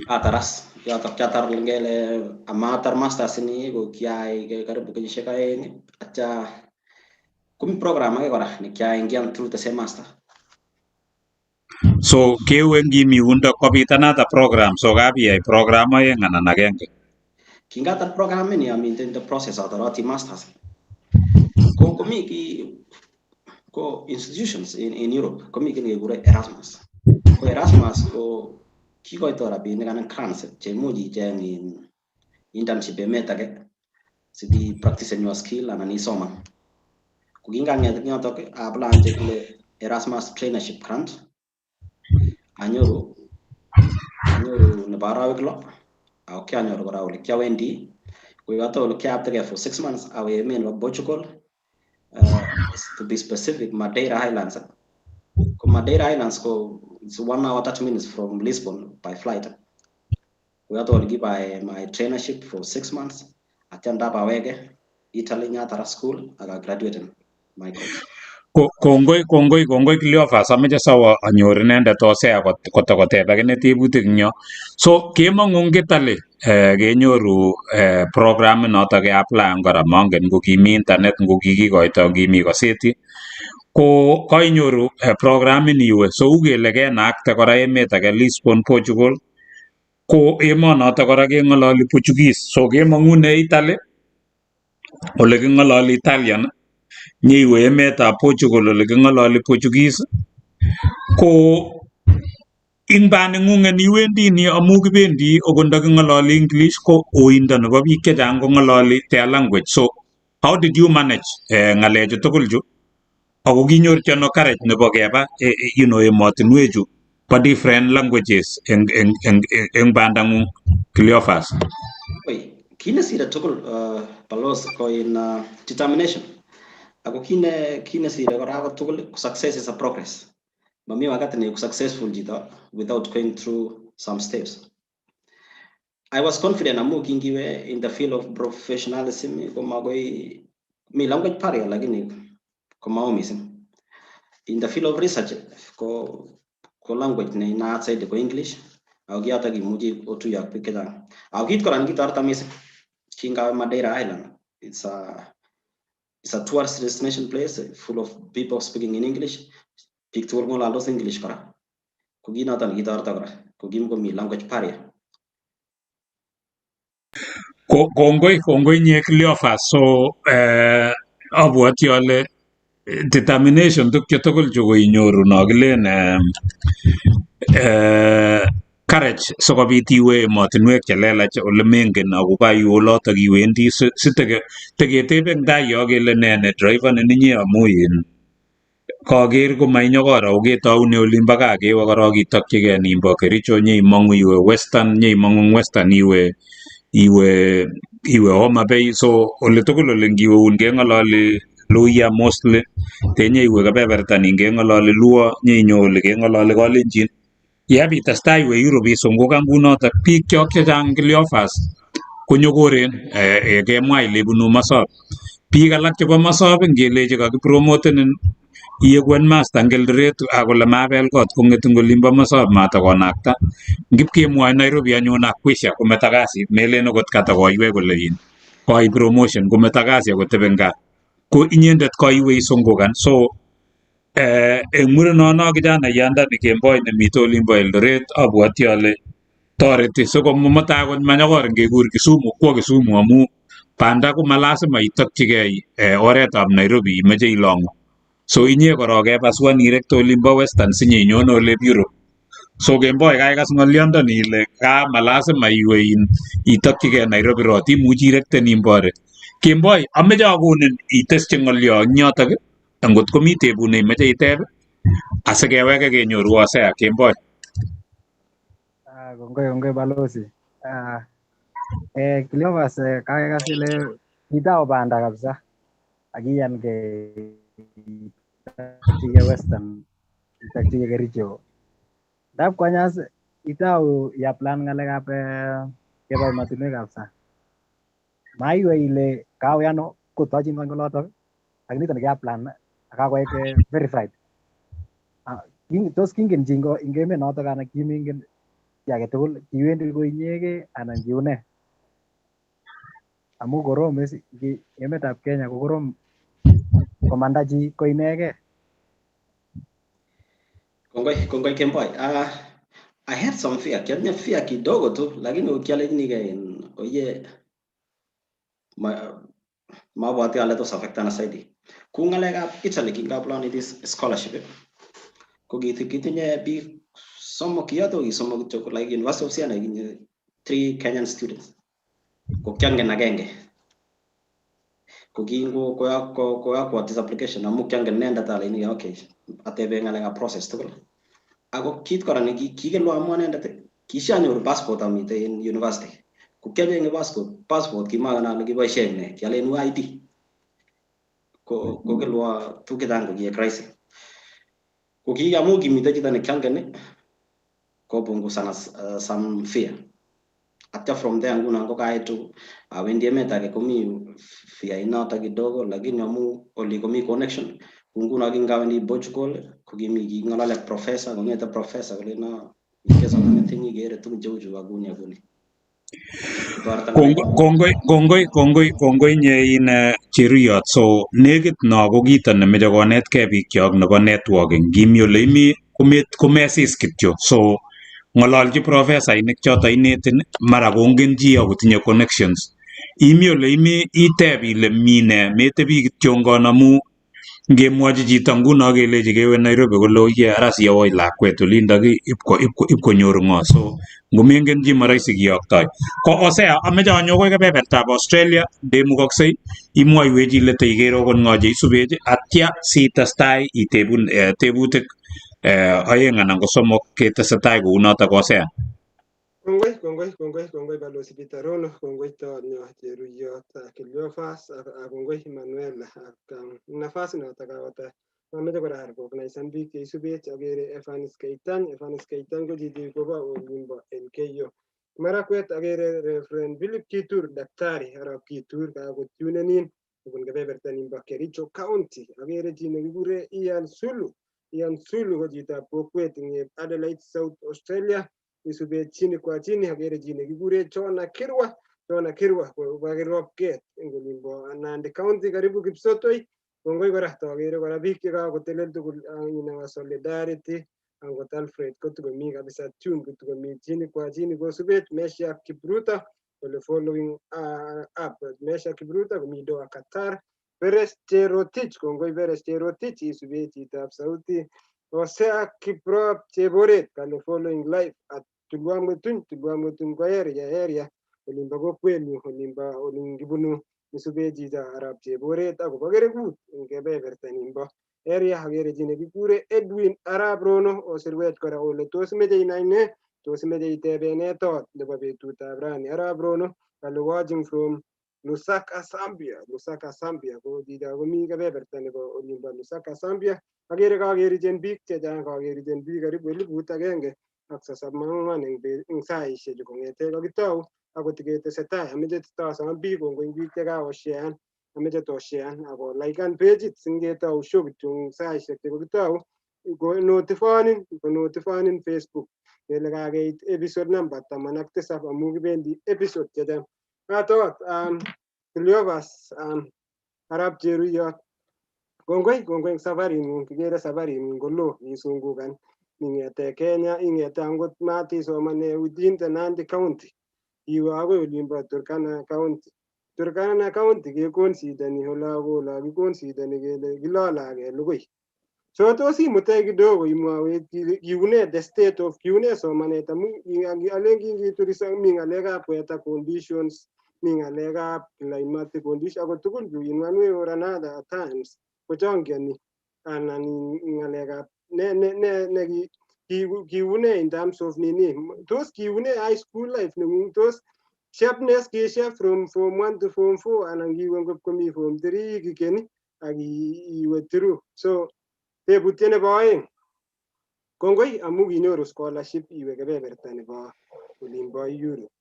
Ataras ya takyatar ngele amatar masters ni ko kiai ke karibu kenyishe kaya ni acha kumi program ake kora ni kiai ngian through the same master. So kewe ngimi yundo kobitanata program so kapiyai program aeng anan agenge. Kingatar program ini in the process atau roti masters. Ko komi ki ko institutions in Europe komi kini gure Erasmus. Ko Erasmus ko kiko itu rabi ini kan grants cemuji jeng in internship meta ke sidi practice new skill ana ni soma. Ko ginga nyato ke apply le Erasmus traineeship grant. Anyoru ne bara weklo au kya anyoru bara weklo kya wendi we got to look after for 6 months away mean Portugal to be specific Madeira Islands. Madeira Islands it's 1 hour 30 minutes from Lisbon by flight. We got to give my traineeship for 6 months. Attend up awege Italy nyatara school aga graduated my course. Kongoi Cleophas ameche sawa anyor inendet osea kotokoteba kine tebutik nyo. So kemong'ung kitale kenyoru program noto ke apply kora mongen ngo kimi internet ngo kikikoito kimi kaseti ko kainyoru program ini iwe so ukele kenakte kora emet age Lisbon Portugal ko emonoto kora keng'ololi Portuguese so kemong'une Italy ole king'ololi Italian nyiwe emetab Portugal ole king'ololi Portuguese ko ing baning'ung'en iwendi ni amu kibendi okot nda king'ololi English ko oindo nebo biik chechang kong'ololi their language so how did you manage ng'alechu tugul chu ako kinyorchi ano courage nebo keba emotinwechu po different languages eng bandang'ung Cleophas? Kine sira tugul palos ko in determination. Ako kine sira kora ako tugul success is a progress. Mami wakati ni successful jito without going through some steps. I was confident amu kingiwe in the field of professionalism ko magoi mi language paria lakini ko maomism. In the field of research ko language na ina outside ko English au giata gimuji otu yak piketa. Au git koran git artamis kinga Madeira Island. It's a tourist destination place full of people speaking in English. Picture ngola los English kara. Kugina tan gitar takra. Kugim ko mi language paria. Kongoi nye Cleophas so abwati ale determination tukyo tugul chu koinyoru no kilen courage sikobit iwe emotinwek chelelach ole mengen akobo iwe olotok iwendi siteketebe eng tai yo kele ne driver neninyi amu kaker komainyokor ako ketoune olimbo gaa kewe korok itokyigei nimbo Kericho nyeimong'u iwe western iwe Homa Bay so ole tugul ole ngiweun keng'ololi Luhya mostly tenye iwe kebeberta nin keng'ololi Luo nyeinyo ole keng'ololi Kalenjin yebitestai iwe Europe isungukan kunotok biik chok chechang Cleophas konyokoren kemwa ile bunu masop biik alak chebo masop ngelechi kakipromotenin iyeku headmaster eng Eldoret akole mabel kot kong'et eng olimbo masop matakonakta ngipkemwoe Nairobi anyun akwisha kometo kasit melen okot katakoiwek kole koi promotion kometo kasi akotebe eng gaa ko inyendet koiwe isungukan so eng murenono kijanayandani kemboi nemite olimbo Eldoret abwoti ale toreti sikomutai kot manyokor ngekur Kisumu kwo Kisumu amu banda ko malasima itokchigei oretab Nairobi imeche ilong'u so inye korok kepaswan irekte olimbo western sinyeinyone olep Europe so kemboi kaikas ng'olyondoni ile malasima iwe itokchigei Nairobi rot imuchi irekte nimbore kemboi ameche akonin iteschi ng'olyo eng yotok angot komi tebut neimeche iteb asikeweke kenyoru osea kemboi. Kongoi balozi. Cleophas kakekas ile kitau banda kabisa akiyan ke western itakchike Kericho. Ndap kwanyas itau plan ng'alekab keba emotinwekab sang. Maiwe ile kawe ano kotochin ng'olotok ak nito nekiaplan akakoek verified. Tos kingen jingo ing emet notok anan kimingen ki age tugul kiwendi ko inyege anan kiune amu korom emetab Kenya ko korom komanda chi ko inege. Kongoi Kemboi. I had some fear. Kianya fear kidogo tu, lakini ukiale ni oye mabwati ale tos affectana saidi. Ku ngalekab Italy kingaplan this scholarship. Ko kitinye biik somok kiyoto kisomok kityo like University of Siena kinye 3 Kenyan students. Ko kiangen agenge. Ko kingo ko this application amu kiangen nenda tale ni okay. Atebe ngalekab process tugul. Ako kit kora ne kikelwa amu nendet kishanyoru passport amite in university. Ko kiangen passport kimagana ne kiboisien ne kialen ID. Ko kelwa tukitan ko kiek crisis. Ko kiamu kimite chito ne kiangen ko punguzana some fear. After from there nguno ko kaitu awendi emet ake komi fear inata kidogo, lakini amu oli komi connection nguno kingawendi Portugal ko kimi kingalale professor kongete professor kole na ikesa na tingi gere tu joju aguni Kongoi nye Cheruyot. So nekit no ko kito nemeche konetkei bikyok nebo networking. Kimi ole imi komesis kityo. So ng'ololchi profesainik choto inetin mara kongen chi akotinye connections. Imi ole imi iteb ile mine metebi kityo ngon amu ngemwochi chito nguno kelechi kewe Nairobi kole oye ara siyawoi lakwet olindok ipkonyoru ng'o. So ngomengen chi maraisi kiyoktoi. Ko Osea ameche anyo koi kebebertab Australia ndemukoksei imwoiwech ile teikere okot ng'o cheisubech atya sitestai itebun tebutik oeng anan ko somok ketesetai kounotok Osea. Kongoi Balozi Peter Rono, kongoi tonyo Cheruyot Cleophas, kongoi Emmanuel ak nafasi notok ameche kora recognize biik cheisubech agere Evanis Keitan ko chiti kobo olimbo Elgeyo Marakwet, agere Reverend Philip Kitur Daktari Arap Kitur kakotunenin kobun kebeberta nimbo Kericho County, agere chi nekikure Ian Sulu ko chitab kokwet ing Adelaide South Australia, isubet chini kwa chini agere chi nekikure Jonah Kirwa ko kakiropket ing olimbo Nandi County karibu Kipsotoi. Kongoi kora tagere kora biik chekakotelel tugul ina Solidarity angot Alfred kotukomi kabisa tune kotukomi chini kwa chini kosubet Mesha Kipruta kole following up Mesha Kipruta komi Doha Qatar. Peres Cherotich, kongoi Peres Cherotich isubet chitab sauti. Osea Kiprop Cheboret kale following live at Tulwamwetun ko area olimbo kokwenyu olingibunu isubet chito Arap Cheboret akobo kerekut ing kebeberta nimbo area. Agere chi nekikure Edwin Arap Rono osirwet kora ole tos meche inai ne, tos meche itebe ne tot nebo betutab rani. Arap Rono kale watching from Lusaka, Zambia ko chito komi kebeberta nebo olimbo Lusaka, Zambia. Agere kakerichen biik chechang, kakerichen biik karibu 1,034 eng saishek chu kong'ete kakitou akot ketesetai. Ameche tosom biik kongoi biik chekakoshean, ameche toshean ako likean pageit singetou show kityo eng saishek chekakitou ko notifanin Facebook kele kakeit episode number 17 amu kibendi episode chechang. Katot Cleophas Arap Cheruyot, kongoi eng safaring'ung, kikere safaring'ung kolo isungukan ing'ete Kenya, ing'ete angot matisomane within the Nandi County iwe agoi olimbo Turkana County. Turkana County keconsidani ola kiconsidani kele kilolake lugoi. So tos imutech kidogo imwawech kiune the state of kiune somanet amu alen kingituri mi ng'alekab weather conditions, mi ng'alekab climatic conditions ako tugul chu in one way or another at times kochongiani anan ng'alekab ne kiune in terms of nini. Tos kiune high school life neng'ung, tos sharpness kishep from form 1 to form 4 anan kiwe ngot komi form 3 kikeni ak iwe through. So tebutiet nebo oeng, kongoi amu kinyoru scholarship iwe kebeberta nebo olimbo Europe.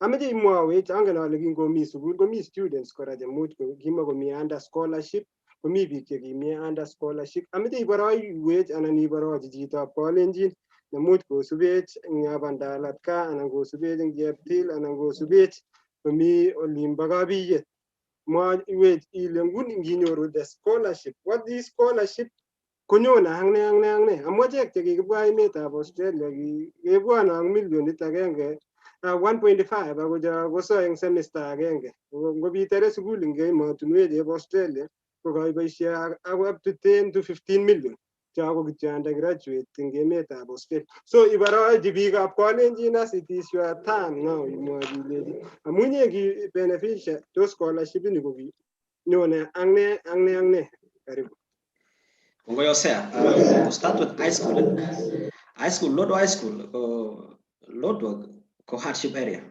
Ameche imwawech, angen ale kingomi sukul komi students kora chemuch kimakomi under scholarship, komi biik chekimi under scholarship. Ameche iboroiwech anan iborochi chitab Kalenjin nemuch kosubech eng Bandalat ka anan kosubech eng Cheptil anan kosubech komi olimbo Kabiyet. Mwaiwech ile nguni nginyoru the scholarship, what this scholarship konyone ak ne amwa chek chekikibwa emetab Australia kibwone ak milionit agenge 1.5 ako koso eng semester agenge ngobitere sukul eng emotinwek chebo Australia kokoiboisie ako up to 10 to 15 million chako kityo undergraduate eng emetab Australia. So iborochi biikab Kalenjin as it is your turn now imwochi ilechi amunye ki beneficial to scholarship ni ko nyone ak ne karibu. Kongoi Hosea, to start with high school, Lodwar High School, Lodwar ko hardship area.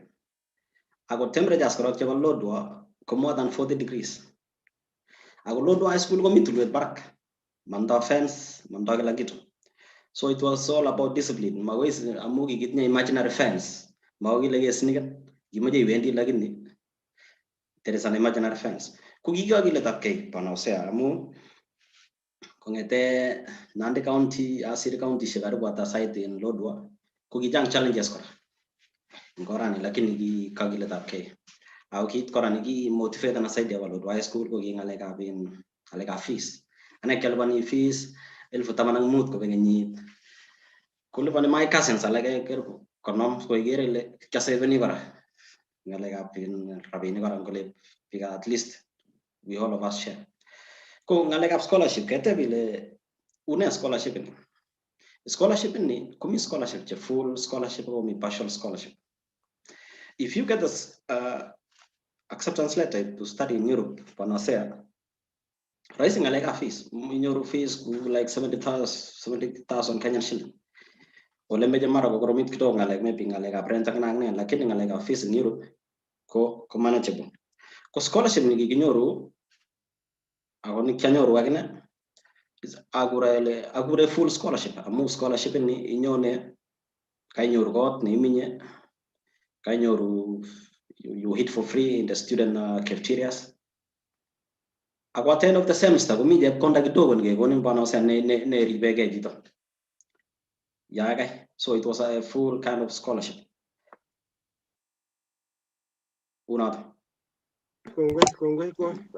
Ako temperatures korok chebo Lodwar ko more than 40 degrees. Ako Lodwar High School ko mitulwet barak, mando fence, mando kila kitu. So it was all about discipline. Mawezi amu kikitnya imaginary fence. Mawo kile kesniket, kimaje iwendi lakini there is an imaginary fence. Kukikiwa kile tapkei pana Hosea amu kongete Nandi County, Asiri County karibu hata site in Lodwar kukijang challenges kora ngorani lakini kakiletabkei au kit kora niki motivate na side ya Lodwar High School ko ngalekab fees ane kelbani fees 15,000 ko kenyit kulipani my cousins alake konom ko igere ile kaseveni kora ngalekab rabinik kora ngole piga at least we all of us share. Ko ngalekab scholarship kete bile une scholarship ni. Scholarship ni kumi scholarship che full scholarship or mi partial scholarship. If you get this acceptance letter to study in Europe, panacea, rising ngalekab fees, your fees like 70,000 Kenyan shilling. Ole meje mara ko koromit kito ngalek maybe ngalekab rent ak nang ne lakini ngalekab fees in Europe ko manageable. Ko scholarship ni giginyoru ako ni kanyoru agine agure full scholarship amu scholarship ni inyone kanyoru got ni iminye kanyoru you eat for free in the student cafeterias ako at the end of the semester ko mije konda kidogo ngekonin bana ose ne ribege jito yaga so it was a full kind of scholarship unata. Kongoi.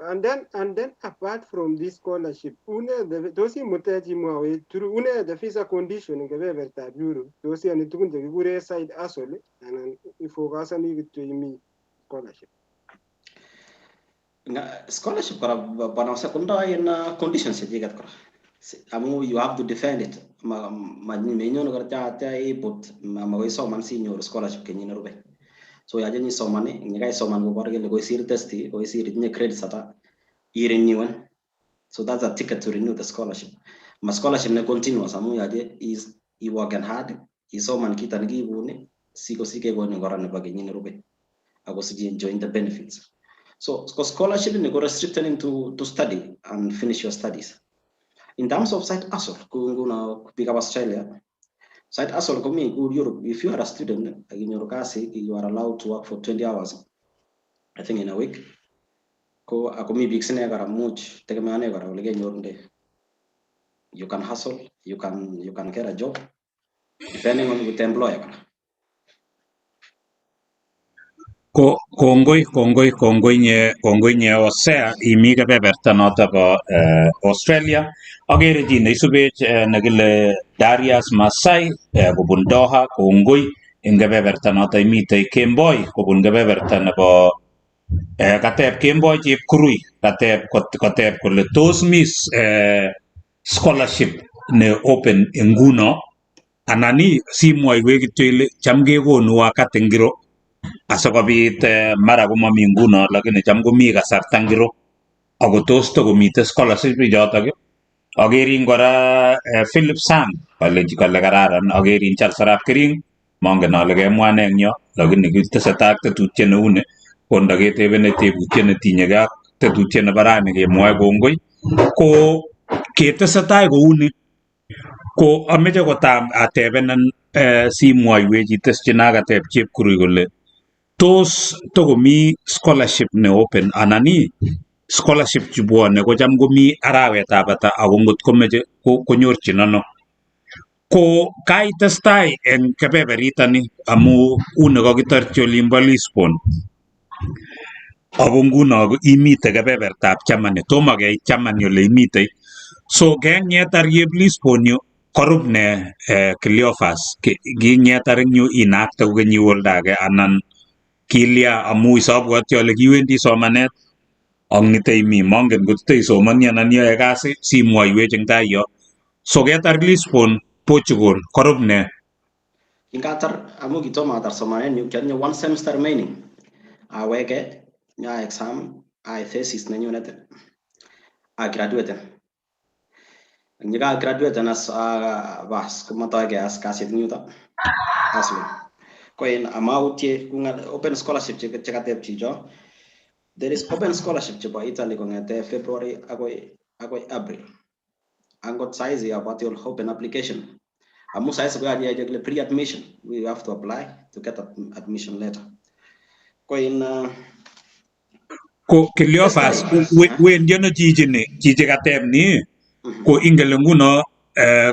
And then apart from this scholarship, those mutaji mwawe through the visa condition in kebeberta Europe, those ani tukun chekikure side hustle and ifokasani kityo imi scholarship. Scholarship kora bana sekunda in conditions chejigat kora. Amu you have to defend it. Ma menyo kora ta ipot ma so man senior scholarship kenyina rube. So ya jeni somane ngai soman go bargele go sir testi go sir nye credit sata renew. So that's a ticket to renew the scholarship. Ma scholarship ne continuous amu ya je is he working hard is soman kita ngi bune siko sike go ne gorane bage nyine rube ago siji enjoying the benefits. So scholarship ne go restricted him to study and finish your studies. In terms of side hustle kunguna pick up Australia. Side hustle komi good Europe. If you are a student in your kasi, you are allowed to work for 20 hours. I think in a week. Ko akomi big sene gara much tegemeane gara ulege nyornde. You can hustle, you can get a job depending on with the employer. Kongoi nye Hosea imi kebeberta noto bo Australia agere ji neisubech nekile Darius Masai kobun Doha kongoi ing kebeberta noto imitei Kemboi kobun kebeberta nebo kateb Kemboi Chepkurui kateb kole tos miss scholarship ne open nguno anani simwoiwech kityo ile cham kekonu wakati ngiro asokobit mara komami nguno lakini cham komi kasarta ngiro ako tos tokomite scholarship chotok akerin kora Philip Sang kole kararan akerin Charles Arap Kering mongen ale kemwa ne eng yo lakini kitesetai ak tetutiet neuni ko ndaketebene tebutiet netinyegei ak tetutiet nebo rani kemwoe kongoi ko ketesetai kouni ko ameche kotam atebenen simwoiwech iteschina kateb Chepkurui kole tos tokomi scholarship ne open anani scholarship chubwone kocham komi arawetab ata ako ngot komeche konyorchin ano ko kaitestai eng kebeberitani amu uni kakitarchi olimbo Lisbon ako nguno imite kebebertab Germany tomo keit Germany ole imite So gang nyetar yeblis ponyo korup ne Cleophas gi nyetar nyu inakta uga nyiwoldage anan kilia amu isabwat yole kiwendi somanet ang nitay mi mongen gutay soman yan an yoe kasi si mwaiwech eng tayo. So ketar Lisbon Portugal korup ne Ingatar amu kitoma atar somanen yu kanya 1 semester remaining. Awege nya exam I thesis na nyunet. I graduate. Nyaga graduate nas bas kumatoge as kasit nyuta. Aslo. Koin amautie kunga open scholarship chekatep chijo. There is open scholarship chebo Italy kongete February agoi April. Angot size ya about your open application. Amu size go adi ajekle pre-admission. We have to apply to get admission letter. Koin ko Cleophas wen jono jije katep ni ko ingele nguno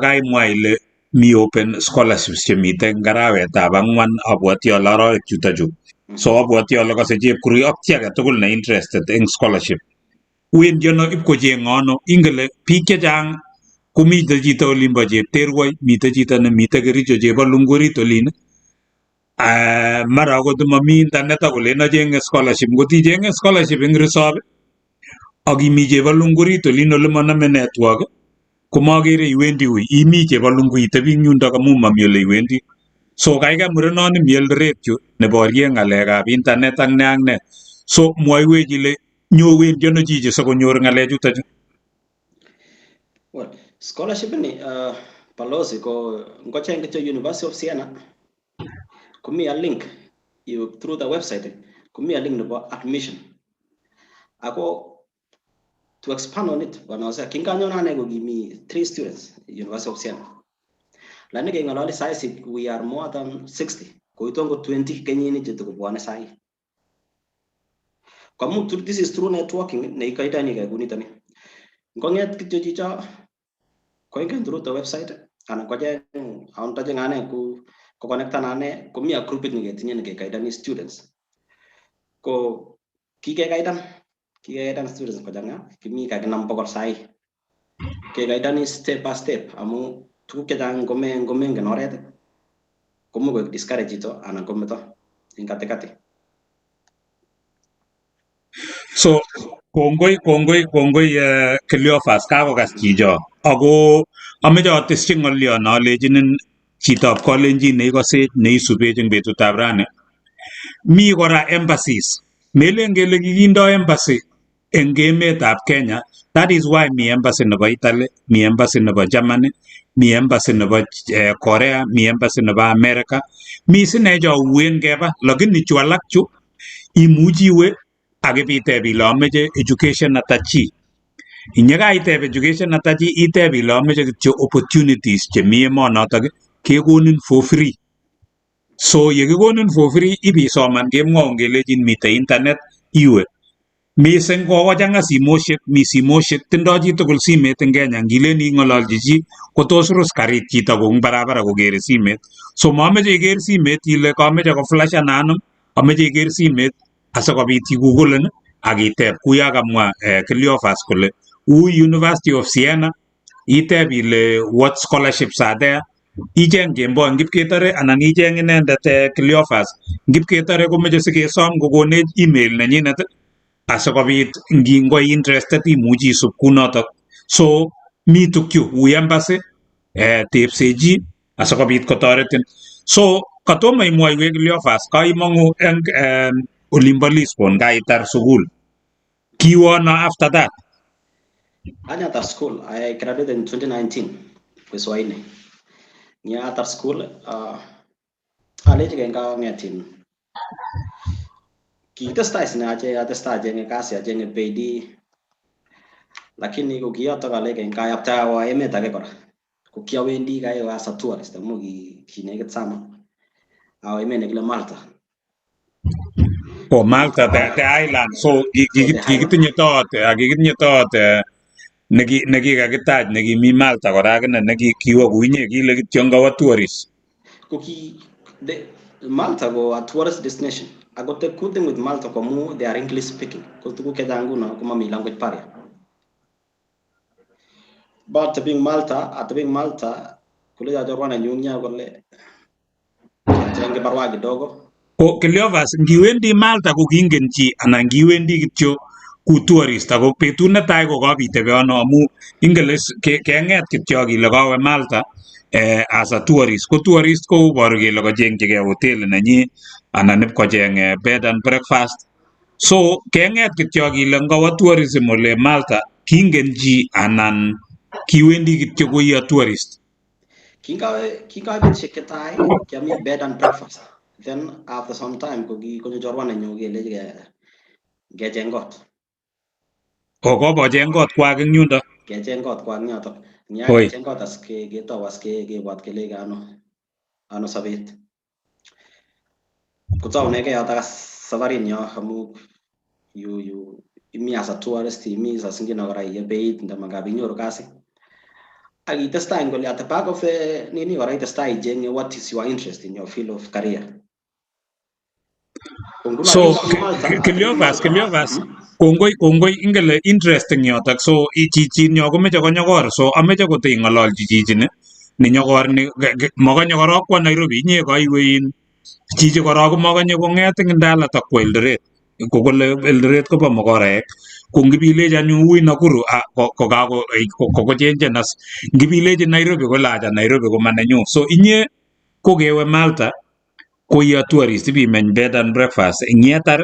gai mwaile mi open scholarships chemite ngarawet ab angwan abwati ala arawek chutaju. So abwati ala kase chep kuri ak chi age tugul na interested eng scholarship. Wen jono ipko jengono ingele biik chechang komite chito olimbo chepterwoi, mite chito nemite Kericho chebo Lungurit olin. Mara akot mami internet akolen achenge scholarship. Ngot ichenge scholarship eng resop ak imi chebo Lungurit olin ole maname network komagere iwendi ui imi chebo Lungu itebi nyundo amu mami ole iwendi. So kaikai murenoni mi Eldoret yu neborye ng'alekab internet ak ne. So mwaiwech ile nyowendi ano chichi sikonyor ng'alechutachu. Well, scholarship ni Balozi ko ngocheng kityo University of Siena. Kumi a link you through the website. Kumi a link nebo admission. Ako to expand on it, when I was kinganyo nane go give me 3 students University of Siena. Lani ke ngalali size we are more than 60. Ko itongo 20 kenyini jeto ko bwana sai. Kamu this is through networking na ikaita ni kay gunita ni. Ngonget kityo chicha ko ingan through the website ana ko je aunta je ngane ko connecta nane ko mi a group ni ketinye ni kaita ni students. Ko kike kaitan students ko janga kimi ka ginam pokor sai. Ke kaita ni step by step amu tukuk chechang ngomen ngen oret komu ko discourage ito anan kometo ing kate. So kongoi Cleophas kakokas chicho ako ameche atesyi ng'olyon alechinin chitab Kalenjin neikosech neisubech eng betutab rani. Mi kora embassies. Melen kele kikindoi embassy eng emetab Kenya. That is why mi embassy nebo Italy, mi embassy nebo Germany, mi embassy nebo Korea, mi embassy nebo America. Mi sine cho uen keba, lakini chu alak chu imuchi iwe akipiteb ile ameche education atachi. Inyekaiteb education atachi iteb ile ameche kityo opportunities chemi emonotok kekonin for free. So yekikonin for free ibisoman kemwaun kelechin mitei internet iwe. Mising kokochang'a simoshek, mi simoshek tindoi chitugul simet eng Kenya ngilen ing'ololchi chi kotos rus karit chito kou barabara kokere simet. So mameche iker simet ile kameche ko flashan anum, ameche iker simet asikobit igugulen ak iteb kuya kamwa Cleophas kole ui University of Siena iteb ile what scholarships are there. Icheng Kemboi ngipketore anan icheng inendet Cleophas ngipketore komeche sikesom kokonech email nenyinet asikobit ngingoi interested imuchi isub kunotok. So mi tukyu ui embassy tepsechi asikobit kotoretin. So katomo imwoiwech Cleophas kaimong'u eng olimbo Lisbon kaitar sukul. Kiwono after that? After school, I graduated in 2019 with Swahili. After school, aleji kenga ngetin. Kitestai sina aje atestai jenge kasi ajenge pedi. Lakini kukiyoto kale kenga yapta wa emet age kora. Kukia wendi kaya wa sa tourist mo kineket sama. Aw emet nekile Malta. Oh, Malta, the island. So kikitinye tot nekikakitach nekimi Malta kora akine nekikiwa kuinye kile kityo ngawa tourist. Malta go a tourist destination. I got the good thing with Malta komu they are English speaking. Because tuku kejangu na kuma mi language barrier. But tabing Malta kule ya jorwana nyunya kule chenge barwa kidogo. Ko Cleophas ngiwendi Malta ko kingen chi anan ngiwendi kityo ku tourist ako betut netai ko kabitebe ano amu English kenget kityo kile kawe Malta as a tourist ko tourist ko boru kele kachengchigei hotel nenyi anan ipkocheng bed and breakfast so kenget kityo kile ngawa tourism ole Malta kingen chi anan kiwendi kityo ko ya tourist. Kinga bit sheketai kiami bed and breakfast. Then after some time kogi konyo jorwana nyoge le gejengot. O ko bo jengot kwa eng yundo. Gejengot kwa nyoto. Nya Oi. gejengot aske getawas ke wat kele ano sabit. Kutaoneke yata safari nyo hamu you imi as a tourist imi as singina ora ye beit ndamagabi nyoro kasi. Agi testa ngoli at the back of nini ora testa ijenge what is your interest in your field of career. So Cleophas kongoi ingele interesting yotak so chichi nyo komeche konyokor so ameche kote ngololchi chichi ni nyokor ni makanye korok kwa Nairobi inye kaiwein chichi korok makanye konget ing ndala takwa Eldoret kokole Eldoret kobo mokorek ko ngipilechi anyun ui Nakuru kokochenjen as ngipilechi Nairobi kolacha Nairobi komanenyu so inye kokewe Malta ko ya tourist ibimeny bed and breakfast ingyetar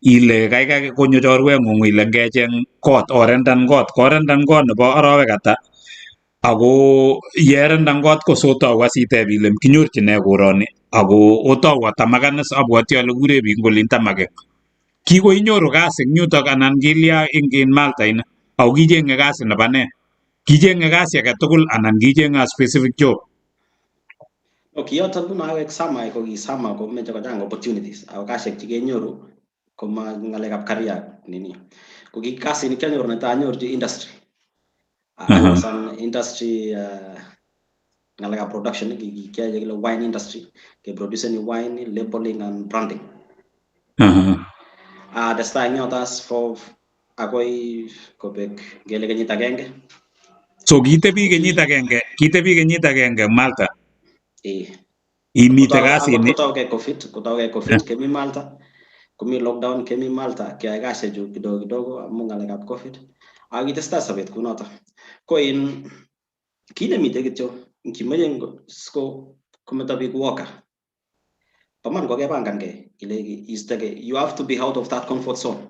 ile kaikai konyo chorweng'ung ile ngecheng kot orendan kot nebo arawek ata ako yerendan kot ko sotau asiteb ile kinyorchine koroni ako otau atamakanis abwati ale kure biik ngolin tamake kikoinyoru kasi eng yutok anan kilya ing Malta ine ako kicheng'e kasi nebo ne kicheng'e kasi age tugul anan kicheng'e a specific job. Okay, yoto kuna awek sama ko kisama ko meche kochang opportunities. Ako kasiek chikenyoru koma ngalekab career nini. Ko kasi ni kanyoru neta anyoru industry. Some industry ngalekab production kaya kile wine industry. Ke producing wine, labeling and branding. The style nyotas for akoy kopek gele kenyit agenge. So kitebi kenyit agenge Malta. Imite kasi ni kutoke COVID kemi Malta kumi lockdown kemi Malta kaya kasi ju kidogo amu ngalekab COVID agitesta sabet kunoto ko in kile mite kityo nkimeje sko kumetabi kuoka paman ko kepangan ke ile istege you have to be out of that comfort zone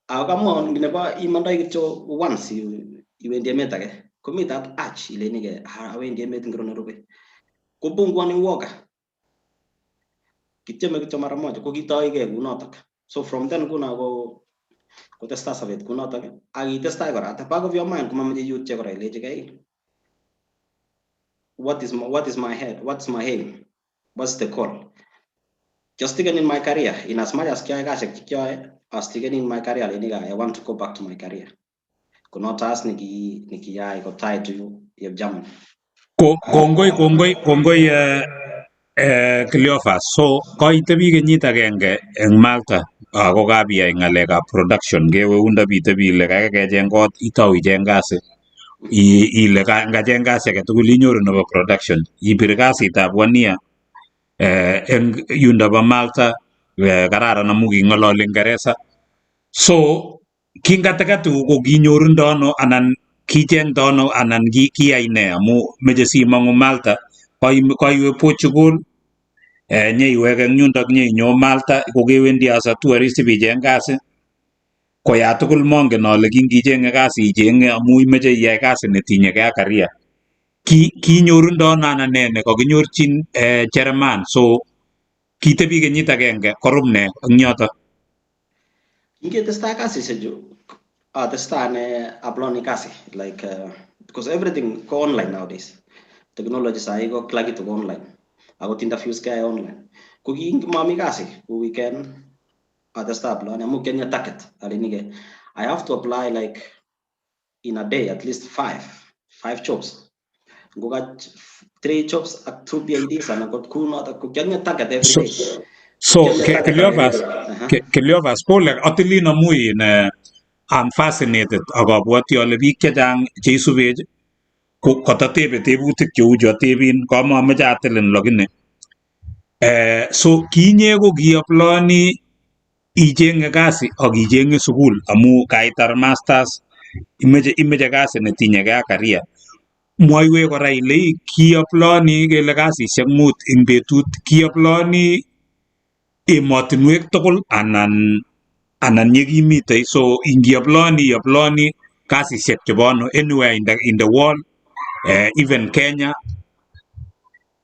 agamon gineba imandai kityo once iwendi emetake kumitat ach ile nige awendi emet ngiro Nairobi kupungwani woga kityeme kityo mara moja ko kitoige kunotok so from then kuna ko testa sabet kunotok akitestai kora at the back of your mind kumameche yutye kora ilechigei what is my head, what's my aim, what's the goal, just sticking in my career in as much as kyoe kasek chikyoe sticking in my career leniga I want to go back to my career kunotas nikiyai ko tied to you German. Kongoi Cleophas so koitebi kenyit agenge eng Malta ako kabiyai ng'alekab production kewe unda bitebi ile kakecheng kot itau icheng kasi ile ngacheng kasi age tugul inyoru nebo production ibir kasitab 1 year eng yunda bo Malta kararan amu king'ololi Ingeresa so kingateketu ko kinyorundo ano anan kichengto ano anan kiyai ne amu meche simang'u Malta koiwe Portugal nyeiwek eng yundok nyeinyo Malta kokewendi as a tourist bicheng kasi koya tugul mongen ale kingicheng'e kasi icheng'e amu imeche iyai kasi netinyegei ak career kinyorundo ano anan ne kakinyorchin Jerman so kitebi kenyit agenge korum ne eng yoto Ingetestai kasi seju testai ne aploni kasi like because everything go online nowadays technology sai ko kila kitu go online ako interviews kaya online kuki mami kasi ku weekend testai aploni amu kenya target alinige I have to apply like in a day at least five jobs go got 3 jobs at 2 PIDs and got kuno ku kenya target every day so Cleophas pole atilino muy I'm fascinated akabwati ale biik chechang cheisubech ko kotatebe tebutik cheu cho tebin kamameche atilin lakini so kinye ko kiaplani ichenge kasi ak ichenge sukul amu kaitar masters imeche kasi netinyegei ak career. Mwaiwech kora ile kiaplani kele kasisiek mut ing betut, kiaplani emotinwek tugul anan yekimitei, so iapplani kasisiek chebo anywhere in the world, even Kenya,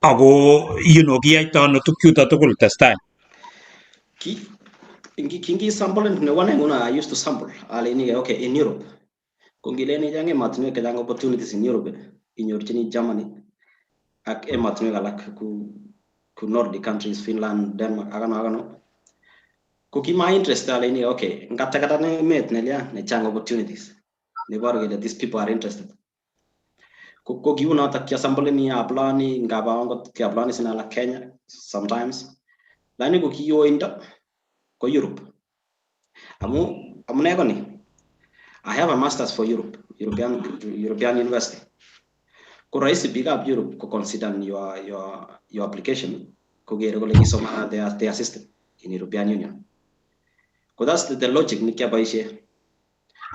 ako kiyaita ano tukchuto tugul testai. Kingi sample ne wane nguna I used to sample alini okay in Europe. Kongileni jange matnu ke jang opportunities in Europe inyorchini Germany ak ematnu alak ku Nordic countries Finland Denmark agano ko ki my interest alini okay ngata kata ne met ne lia ne chang opportunities ne baro that these people are interested ko gi una ta kya sample ni aplani ngaba ngot kya aplani sina la Kenya sometimes lani ko ki yo inda ko Europe amune ko ni I have a master's for European University. Ko raisi big up Europe ko consider your application ko gere ko legi soma their system in European Union. Ko that's the logic ni kya baishe.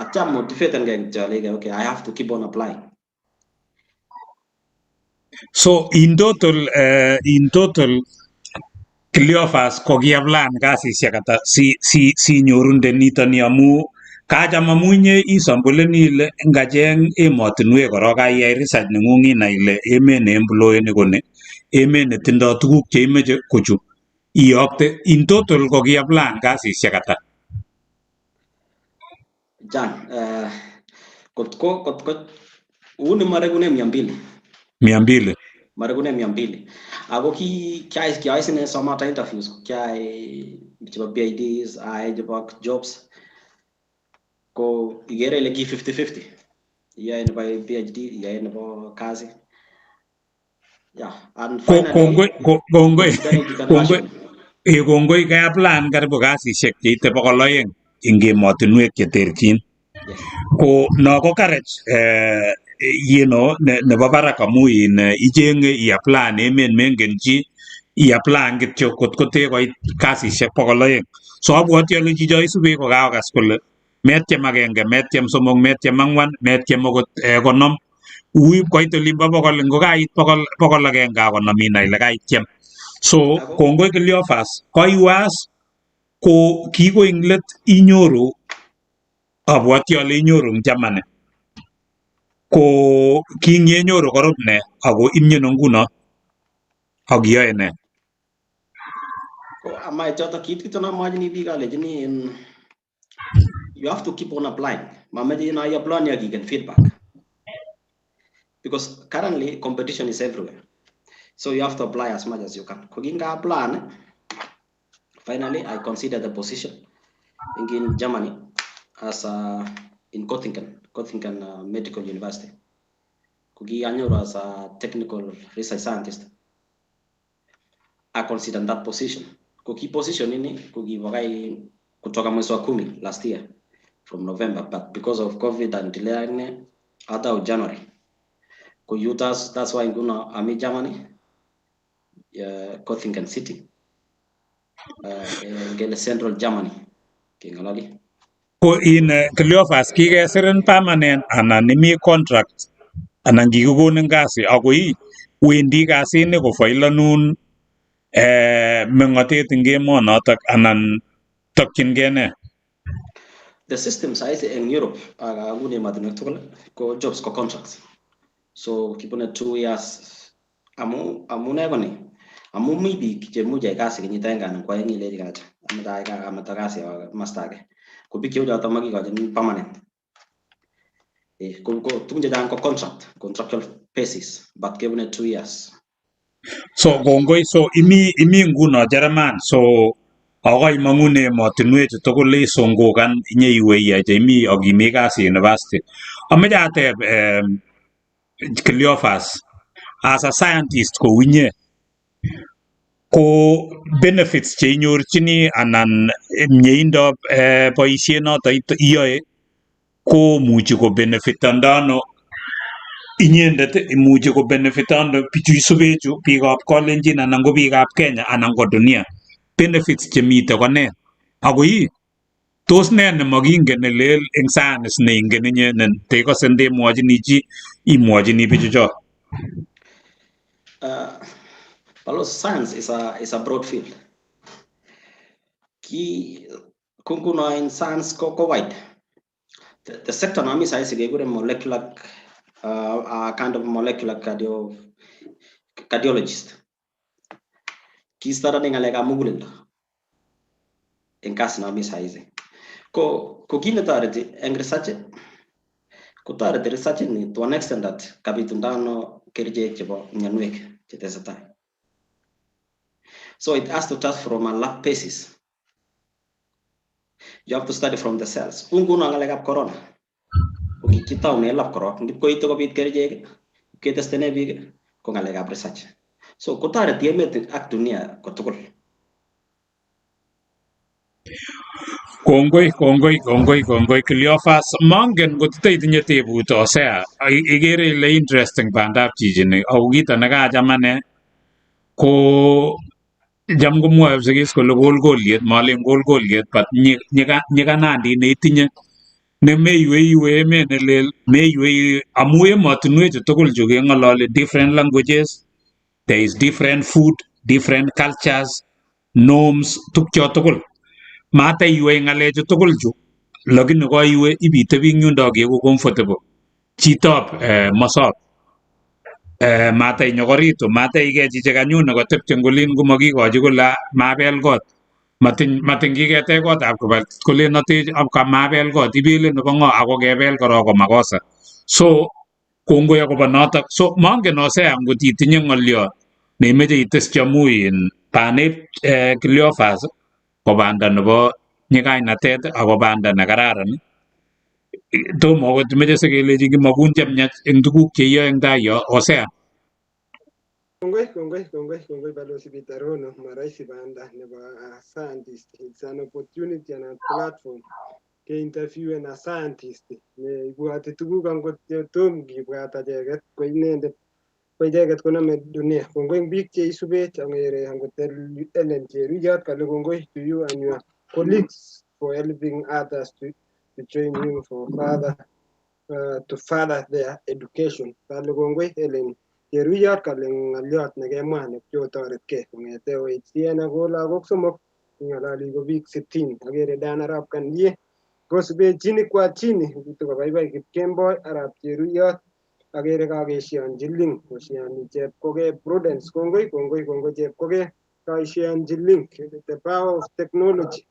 Acha motivate and get okay I have to keep on applying. So in total Cleophas ko kiaplan kasisiek ata si nyorunde nitoni amu kacham amunye isambuleni ile ngacheng emotinwek korok ayai research nengung inai ile emet ne employeni ko ni, emet netindoi tuguk cheimeche kochu, iyokte. In total ko kiaplan kasisiek ata? Jan, kotko uni maregune 200. 200. Maregune 200. Ako kiai sine somata interviews, kiai jiba PIDs, ai jiba jobs. Ko igere legi 50-50. Iya ni by PhD, iya ni by kazi. Yeah, and finally kongoi kaya plan karibu kasisiek cheite 200 ing emotinwek cheterchin. Ko no ko courage nebo barak amu ichenge iaplan emet mengen chi iaplan kityo kotkote koit kasisiek 200. So abwoti ale chicho isube ko kaokas kole metyem agenge, metyem somok, metyem angwan, metyem okot 50. Uib koit olimbo 100, ngokait 150 inai ile kaityem. So kongoi Cleophas, koiwas ko kiko ing let inyoru, abwoti ale inyoru ing Germany. Ko kingenyoru korup ne ako imyeno nguno ak iyoe ne? Ko amai chota kit na majini biga lejini you have to keep on applying. Mamaji na apply ya given feedback. Because currently competition is everywhere. So you have to apply as much as you can. Koginga plan. Finally, I consider the position in Germany as in Göttingen Medical University. Kogi anyoro as a technical research scientist. I consider that position. Kogi position ini kogi wakai kutoka mwezi wa 10 last year from November, but because of COVID and delay out of January. That's why I'm in Germany, Göttingen City, in central Germany. Ko in Cleophas kikesirin permanent anan nimi contract anan kikikonin kasi ako wendi kasini ko failanun mengotet ing emonotok anan tokchingei ne? The system size in Europe ko jobs ko contracts. So kipone 2 years amu negoni amu maybe kichemuja kasi kinyitenga na kwa yengi ile gacha amata kasi mastage ko bikyo jata magi gacha permanent ko tunje dan ko contractual basis but kipone 2 years. So kongoi, so imi nguno Jerman, so akoi mangune emotinwek tugul isongokan inyeiwe iyache imi akimi kasi university. Ameche ateb Cleophas, as a scientist ko inye, ko benefits che inyorchini anan mieindo boisiet noto iyoe komuchi ko benefitandano inyendet imuchi ko benefitando bichu isubechu biikab Kalenjin anan ko biikab Kenya anan ko dunia benefits chemite ko ne ako tos ne nemakingen nelel eng science neingen inyenen tekose ndemwochini chi imwochini bichucho. Science is a broad field. Kunguno in science ko wide. The sector nami size gegure molecular kind of molecular cardiologist. Ki stara ninga lega mugulil. In kas nami size. Ko kine tareti eng research. Ko tareti research ni to an extent that kabitundano kerje chebo nyanwek chetesetai. So it has to start from a lab basis. You have to study from the cells. Unguno ngalegap corona. Okay, kita une lab korok. Ngip ko ito ko bit kerje ke testene big ko ngalegap research. So ko tareti emet ak dunia ko tugul. Kongoi Cleophas mangen kote itinye tebut osea igere ile interesting bandap chichini au kito nekachamane ko jam komwoe sigis kole kolgoliet malen kolgoliet but nyikanandi neitinye nemeiweiwe emet nelel meiwei amu emotinwechu tugul chu keng'ololi different languages, there is different food, different cultures, norms, tukcho tugul mataiwe ng'alechu tugul chu lakini koiwe ibitebi eng yundo keku comfortable chitop masop matai nyokoritu matai chiche kanyune kotepche ngolin komakikochi kole mabel kot matin kiketech kotab kibal kolen atech mabel kot ibele nebo ng'o ako kebel korok ko makosa so kongoi akobo notok so mangen osea ngot itinye ng'oliot neimeche iteschi amu banep Cleophas ko banda nebo nyikainatet ako banda nekararan tomo akot meche sikelechi kimakun chemyach eng tuguk cheiyoe eng tai yo osea. Kongoi Balozi Bitarono maraisi banda nebo scientist. It's an opportunity and a platform ke interview na scientist ne ibwati tuguk angot tom kibwat acheket ko inendet ko icheket konome dunia. Kongoi biik che isubech angere angot Ellen Cheruyot kale kongoi to you and your colleagues for helping others to train you for to further their education. Kale kongoi Ellen Cheruyot kale ng'aliot nekemwa nekyotoretkei kong'ete OHCN ako lagok somok ng'alali ko biik 60 akere Dan Arap Kandie kosube chini kwa chini tukabaibai Kipkemboi Arap Cheruyot akere kakeshianji link koshiani Chepkogei Prudence kongoi Chepkogei kaishianji link the power of technology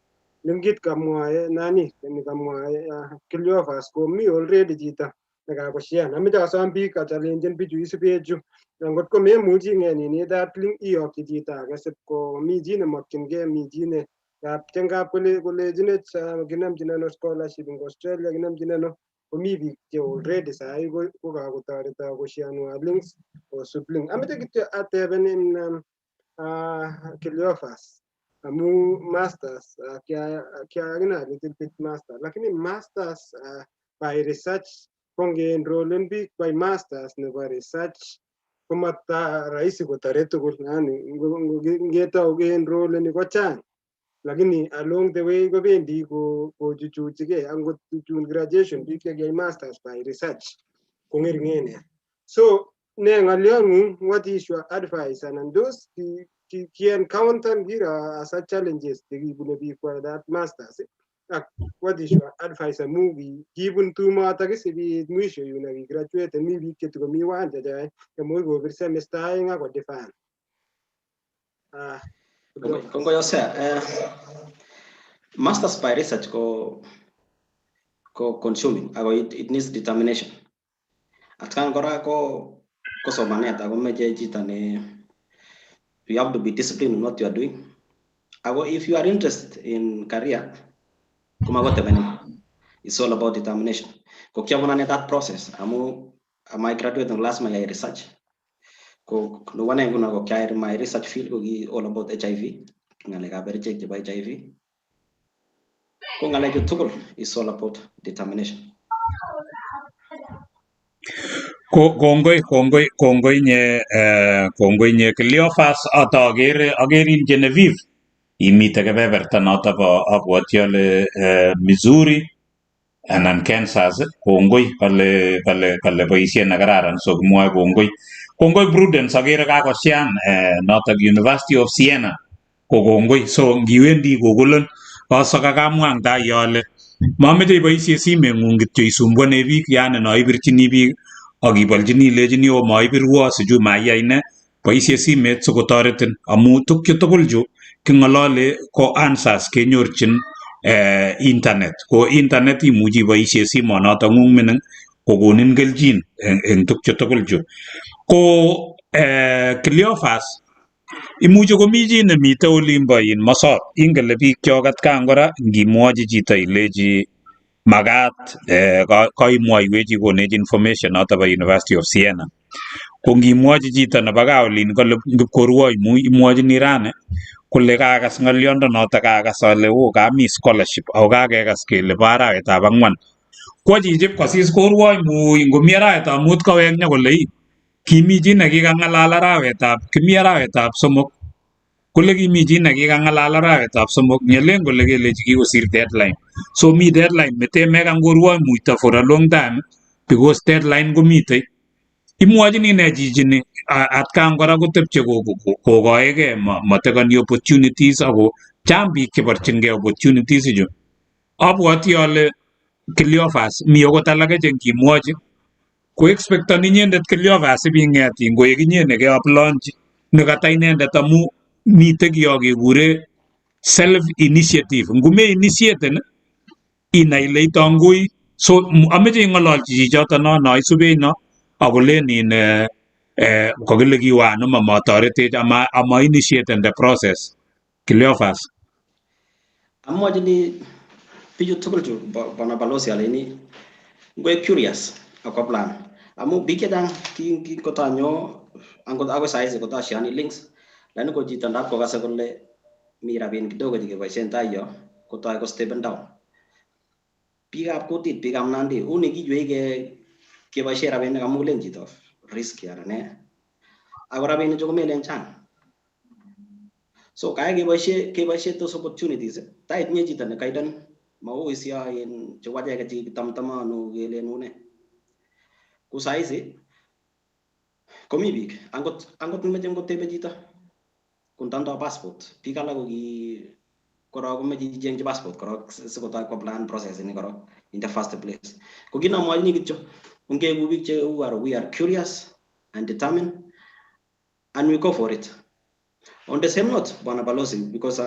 linkit kamwae nani kamwae Cleophas komi already chito nekakoshian ameche asom biik achalenjin bichu isubechu angot ko memuchi ng'enini that link iyokchi chito age sip ko mi chi nemakchingei mi chi ne ngap kolechinech kinamchin ano scholarship eng Australia kinamchin ano komi biik che already sahi ko kakotoreto koshianwa links osub link ameche kityo ateben Cleophas amu masters kiagina little bit master lakini masters by research konge-enrollen biik by masters nebo research komata rahisi kotoret tugul yani ngetau ke-enrolleni ko chang lakini along the way kobendi kochuchuchigei angot chun graduation biik chekiyai masters by research kong'ering'en so ne ng'oliong'ung what is your advice and those ki encounter gira as challenges chekibune biik for that masters what is your advice amu kibun tumotok isibit mwisho yu nekigraduate mi biik chetikomi wanja chae kemuch kobir semester aeng ako defan. Kongoi osea masters by research ko consuming ako it needs determination atkan kora ko somanet ako meche chito ne you have to be disciplined in what you are doing ako if you are interested in career it's all about determination. Ko kiamana that process amu my graduate in last my research. Ko no one nguna ko kaya my research field ko all about HIV. Ngale ka berche by HIV. Ko ngale tugul is all about determination. Kongoi nye Cleophas agerin Genevieve imite kebeberta noto bo abwoti ale Missouri anan Kansas. Kongoi kale boisiet nekararan, so kimwoe kongoi Prudence agere kakosian notok University of Siena ko kongoi. So ngiwendi googlen kosaka kamwa ang tai ale mameche iboisie simeng'ung kityo isumbuane biik, yani no ibirchini biik akibolchini ilechini o maibirwo sijui maiyai ne, boisie simet sikotoretin amu tukchu tugul chu king'olole ko answers kenyorchin internet. Ko internet imuchi iboisie simonoto ng'ung mining kokonin kelchin eng tukchu tugul chu. Ko Cleophas imuchi komi chi nemite olimbo Mosop, ingele biik chok atkan kora ngimwochi chito ilechi magat kaimwoiwech ikonech information noto bo University of Siena. Ko ngimwochi chito nebo gaa olin kole ngipkorwoi imwochini rani kole kakas ng'oliondonoto, kakas ale kami scholarship ako kakekas kele bo arawetab ang'wan. Kwo chichi ipkosis korwoi mui, ngomi arawetab mut kowek nyokole kimi chi nekikang'alal kimi arawetab somok, kole kimi chi nekikang'alal arawetab somok, nyelen kole kelechi kikosir deadline. So mi deadline mete mekan korwoi muito for a long time because deadline komitei. Imwochini ne chichini atkan kora kotepche kokoegei matekani opportunities, ako chang biik cheborchingei opportunities ichu. Abwoti ale Cleophas mi okot alake chengimwochi ko expectani inyendet Cleophas ibing'et ngoek inye nekeaplonchi nekata inendet amu mite kiyo kekure self initiative. Ngume initiaten inai ile itongoi. So ameche ing'ololchi chichoto no isubech no akolenin kokile kiwo ano mamatoretech ama initiaten the process. Cleophas amwachini bichu tugul chu bwana balozi aleni ngoe curious ako plan amu biik chechang kikotanyo angot ako saizi kotashiani links lakini ko chito ndap kokase kole mi rabinik kidogo chekeboisien tai yo kotoi ko stepen down. Biikab kutit, biikab Nandi uni kiywei keboisie rabinik amu len chito risk ara ne ako rabinik chu komelen chang. So kaya keboisie those opportunities tai tinye chito ne kaidan mau isio in chwaje ke chi tamtamano kelen une ku saizi komi biik angot meche ngotebe chito kuntando passport biik alak ko ki korok komeche ichengchi passport korok sikotoi kwa plan process ini korok in the first place. Ko kinamwachini kityo ungegu biik che we are curious and determined and we go for it. On the same note, Bwana Balozi, because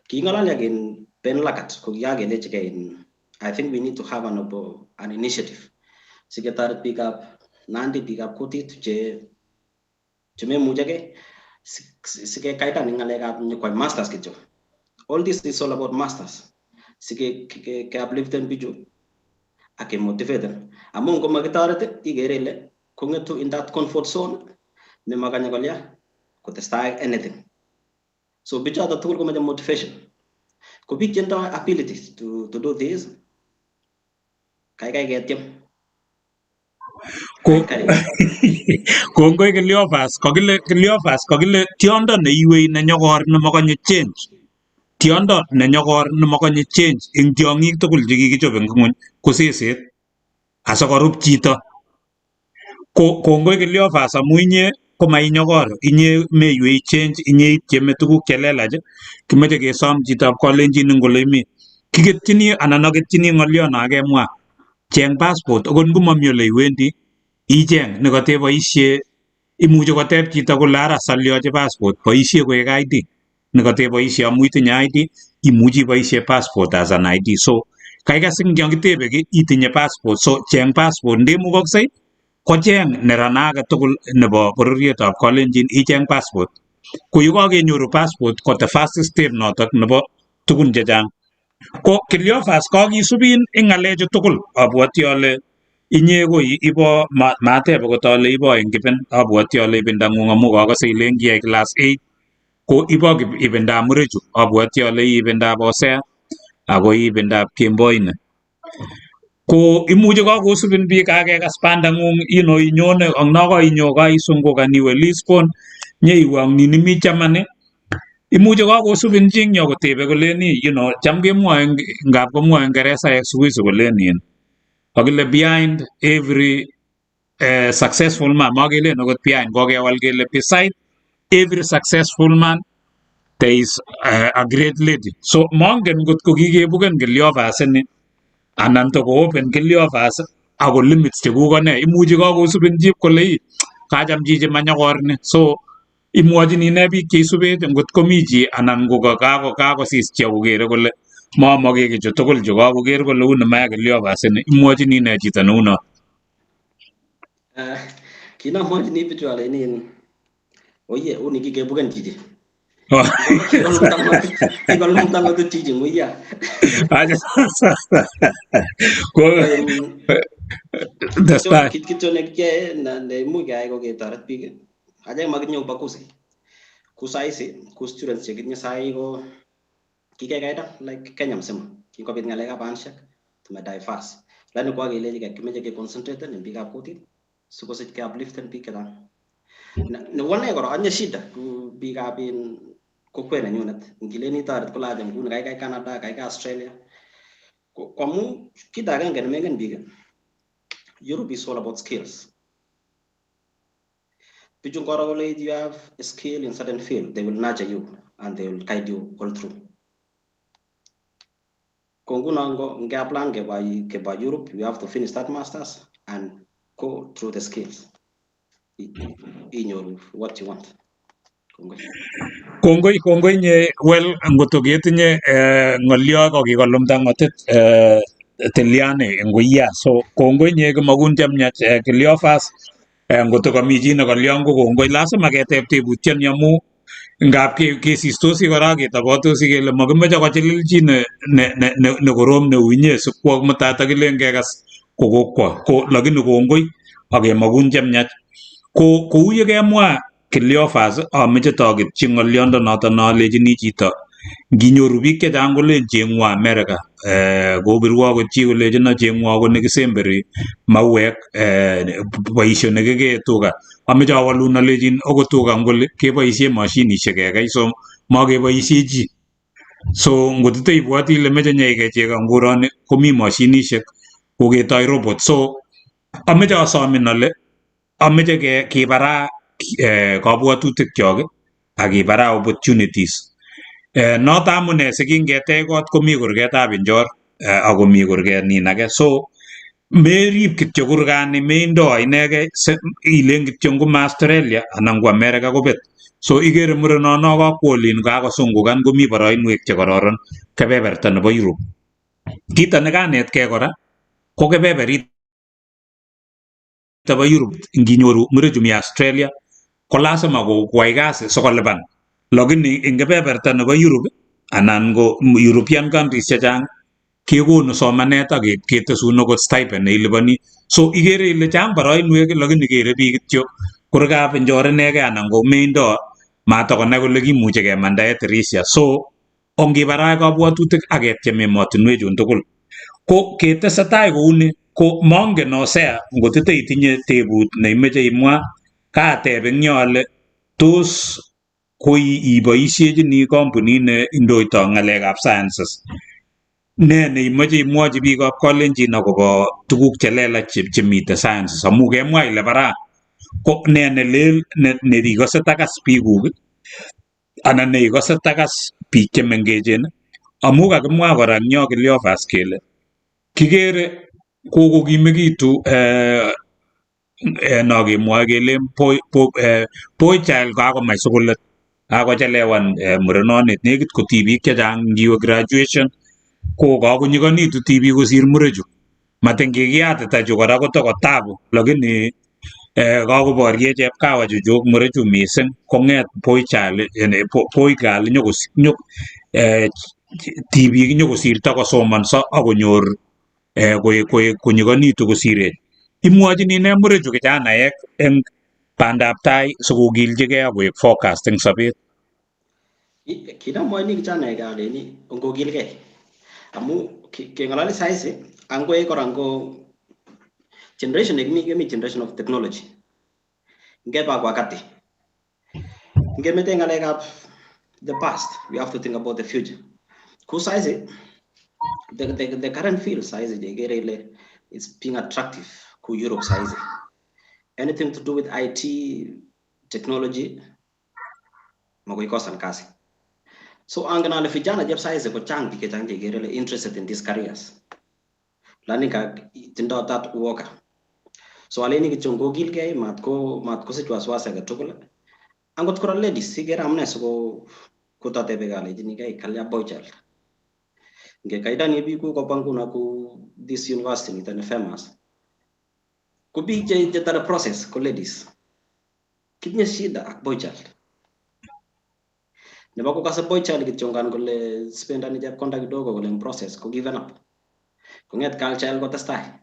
kingalali again Ben Lakat ko kiyakelechi in I think we need to have an initiative. Siketaret pick up Nandi pick up kutit che memujage sige kaita ningalekap nyokoy masters kityo. All this is all about masters. Sige ke upliften bijo ake motivaten. Among ko magitaret igere ile kungetu in that comfort zone ne maganya kolya ko testai anything. So bijo ada tool ko motivation. Ko big gender abilities to do this. Kai get them. Kongoi Cleophas kokile tiondo neiwei nenyokor nemakanye change. Tiondo nenyokor nemakanye change ing tiong'ik tugul chekikichob eng ng'ony ko seset asikorup chito. Kongoi Cleophas amu inye komainyokor, inye meiwei change, inye itieme tuguk chelelach. Kimeche kesom chitab kalenjin ngole imi kiketchini anan aketchini ng'olio no akemwa cheng passport akot ngomami ole iwendi icheng nekateboisie. Imuchi koteb chito kole ara saliochi passport, boisie koek ID nekateboisie amu itinye ID imuchi iboisie passport as an ID. So kaikai sing kitebe ki itinye passport, so cheng passport ndemukoksei kocheng nerana age tugul nebo bororietab kalenjin icheng passport. Ko yu kakenyoru passport ko the first step notok nebo tugun chechang. Ko Cleophas kakisubin ing ng'alechu tugul abwoti ale inye ko ibo matebe kot ale ibo eng kiben, abwoti ale ibindang'ung amu kakase ilen kiyai class 8 ko ibo ibindab murechu, abwoti ale ibindab Hosea ako ibindab Kemboine. ko imuche kakosubin biik kakekas bandang'ung inyone ang nakainyo kaisungukan iwe Lisbon nyeiwe ang nini mi Germany imuche kakosubin chi eng yo kotebe kolen cham kemwoe ngap komwoe Ngeresaek siku hizi kolen kakile behind every successful man makelen akot behind kokewal kele beside every successful man there is a great lady so mongen ngot ko kikebuken Cleophas ini anan to ko open Cleophas ako limits chekuk ne imuchi kakosubin chip kole kacham chichi manyakorni so imwochin ine biik cheisubet ngot komi chi anan ko kakosis chi akokere kole mamake kichu tugul chu kakoker kole uni maya Cleophas ini imwochin ine chito neuno kinamwachini bichu aleinin oye uni kikebuken chichi kikolumta ng'otut chichi ng'uiya kityo nekiyae neimuch keyai ko ketoret biik acha makinyo bakusi ku saisi ku students chekitinye sai ko kikekaida like Kenya msima kikobit ng'alekab handshake tumediverse lakini kwa kelechi kimeche keconcentrate en biikab kutit sikosich keupliften biik chechang newane kora anye shida ku biikab kokwet nenyunet ngileni toret kolache nguni kaikai Canada kaikai Australia kwamu kit agenge nemengen biik Europe is all about skills. Bichu ngoro kole you have a skill in certain field, they will nurture you and they will guide you all through. Konguna ngaplan keba Europe, you have to finish that masters and go through the skills in your what you want. Kongoi nye well ngoto ketinye ngolyo kokikolumda ngotit tiliane ngoya so kongoi nye kemakun chamnyach Cleophas ngoto kami chi nekolyon ko kongoi lazima keteb tebutyen amu ngap kesistosi kora ketobotosi kele makimeche kochilil chi ne korom neu inye sikwo mutai kilen kekas kokokwo ko lakini kongoi akemakun chamnyach ko kou ye kemwa Cleophas ameche toketchi ng'oliondonoto nalechini chito nginyoru biik chechang kolen cheng'wa America kobirwo akot chi kolechino cheng'wa ko nekisemberi mauek boisionik kekee tuga ameche awalun alechin akot tuga ngole keboisie mashinishek kekei so makeboisie chi so ngotite ibwoti ile meche nyeikei chego nguroni komi mashinishek koketoi robot so ameche asomin ale ameche kibara kabwatutik chok akibara opportunities noto amune sikingetech kot komi kurgetab Njor akomi kurget nin age so merib kityo kurgani meindo inegei ilen kityo ngoma Australia anan ko America kobet so ikere murenono kakwolin kakosungukan komi boroinwek chekororon kebeberta nebo Europe kito nekanetkei kora ko kebeberit nebo Europe nginyoru murechu mi Australia ko lazima koyai kasi sikolipan lakini ing kebeberta nebo Europe anan ko European countries chechang kekonu somanet ak ketesun akot stipend neilipani so ikere ile chang boroinwek lakini kere biik kityo kurgab Njor inegei anan ko meindo matakonai kole kimuche kemandae Tirisia so ongibarai kabwatutik ak ketiem emotinwechun tugul ko ketesetai kouni ko mongen osea ngotite itinye tebut neimeche imwa kaateb eng yo ale tos koi iboisiechini kampunit ne indoitoi ng'alekab sciences ne neimeche imwochi biikab kalenjin akobo tuguk chelelach chemite sciences amu kemwa ile bara ko ne nelel nerikose takas biikuk anan neikose takas biik chemengechen amu kakimwa kora eng yo Cleophas kele kikere kokokimekitu nakemwoe kele boy child kakomach sukulit kakochelewan murenonet nekit ko tibik chechang ngiwe graduation ko kakonyikonitu tibik kosir murechu matengekiyatita chu kora kotoko tabu lakini kakoborye chepkawa chuchuk murechu mising kong'et boy girl tibik nyokosirto kosomanso akonyor konyikonitu kosirech imwochin ine murechu kijanaek eng bandab tai sikokilchigei akoek focused eng sobet kinamwoini kijanaek aleni ngokilgei amu keng'ololi saisi angko korango generation ni generation of technology ngepa wakati ngemete ngalekap the past, we have to think about the future. Ku size the current field size is being attractive ku Europe size. Anything to do with IT technology magoi kosan kasi. So angana le vijana jeb size ko chang dike chang really interested in these careers. Lani ka tindo that worker. So aleni ki chongo gil ke mat ko se chwaswasa ga tukula. Angot kora ladies sigera amne so ko tate begale jini kai kalya boy child. Nge kaida ni bi ku ko panguna ku this university ni tane famous. Ku bi je tara process ko ladies. Kitnya shida ak boy child. Ne ba ko kasa boy child ki chongan ko le spend ani jab contact dogo ko le process ko given up. Ko nget culture ko tastai.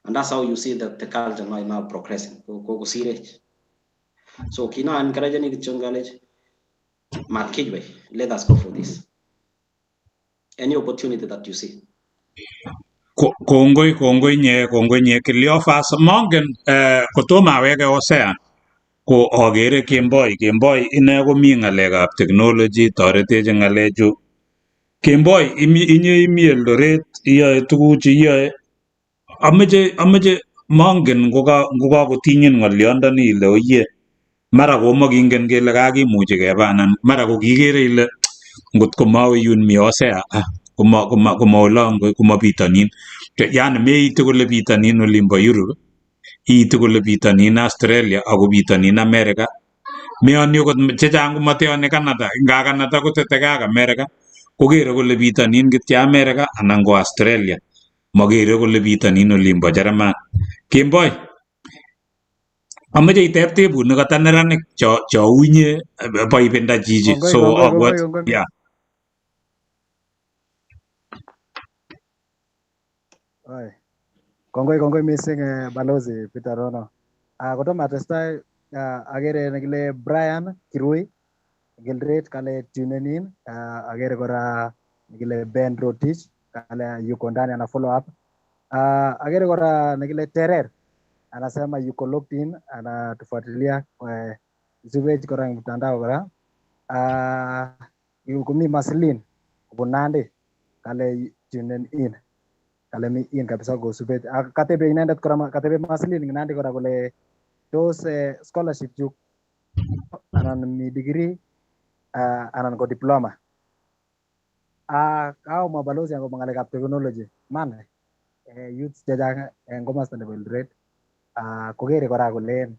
And that's how you see that the culture now progressing. Ko sirech. So kina encourage ni ki chongale market way. Let us go for this. Any opportunity that you see. Kongoi nye Cleophas mongen kotoma aweke osea ko agere Kemboi ine komi ngalekab technology toretech ngalechu. Kemboi inye imi Eldoret iyoe tuguchu iyoe ameche mongen ngokakotinyin ngolyondoni ile oyie mara komakingen kele kakimuchi keba anan mara kokikere ile ngot komawe yun mi osea komapitonin. Yani meite kole pitonin olimbo Europe, iite kole pitonin Australia ako pitonin America. Meyoni okot chechang komateyoni Canada, nga Canada koteteke ak America, kokere kole pitonin kityo America anan ko Australia. Makere kole pitonin olimbo Jerman. Kemboi, ameche iteb tebut nekata neranik cho unye boibenda chichi. So yeah. Kongoi missing Balozi Peter Rono. Kotoma testai agere nekile Brian Kirui Gilret kale tunenin agere kora nekile Ben Rotich kale yuko ndani ana follow up. Agere kora nekile Terer anasema yuko locked in anatufuatilia zuweji kora mtandao kora. Yuko mi Maslin Bunandi kale tunen in kale mi in kabisa go subet katebe inendet kora katebe Maslin nandi kora kole tos scholarship juk anan mi degree anan ko diploma. Kau mabalozi yang mengalihkan teknologi mana youth jajang yang komasta nebo Eldoret kokere kora kole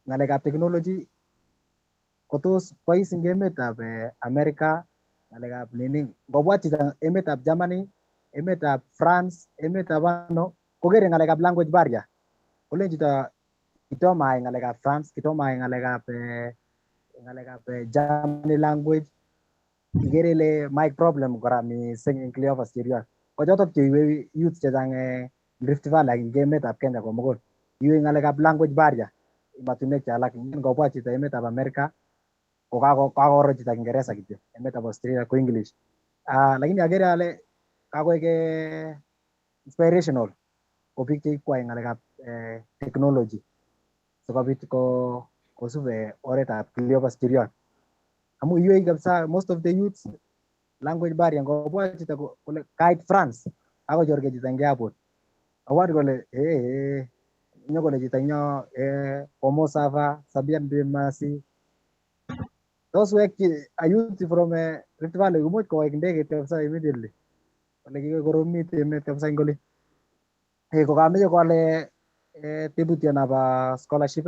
ngalekab technology kotos bois eng emetab America ngalekab nini ngobwat chito emetab Germany, emetab France, emetab ano kokere ngalekab language barrier. Kole chito kitoma ngalekab France, kitoma ngalekab Germany language igere le mic problem kora mising eng Cleophas Cheriot. Ko chotok cheiwe youth chechang Rift Valley ak emetab Kenya komugul. Iwe ngalekab language barrier imatunwek che alak ngobwat chito emetab America ko kakoro chito Kiingereza kityo, emetab Australia ko English. Lakini agere ale kakoek inspirational ko biik cheikwai ngalekab technology sikobit kosube oretab Cleophas Cheriot. Amu iwe kabisa most of the youths language barrier ngobwat chito kole kait France ako jorge chito eng airport. Award kole nyo kole chito nyo como sava sabian bemasi. Those wek a youth from Rift Valley kumuch kowek ndege kabisa immediately. Kole kikoromit emet kabisa ngoli. Ko kameche kole tebutyo naba scholarship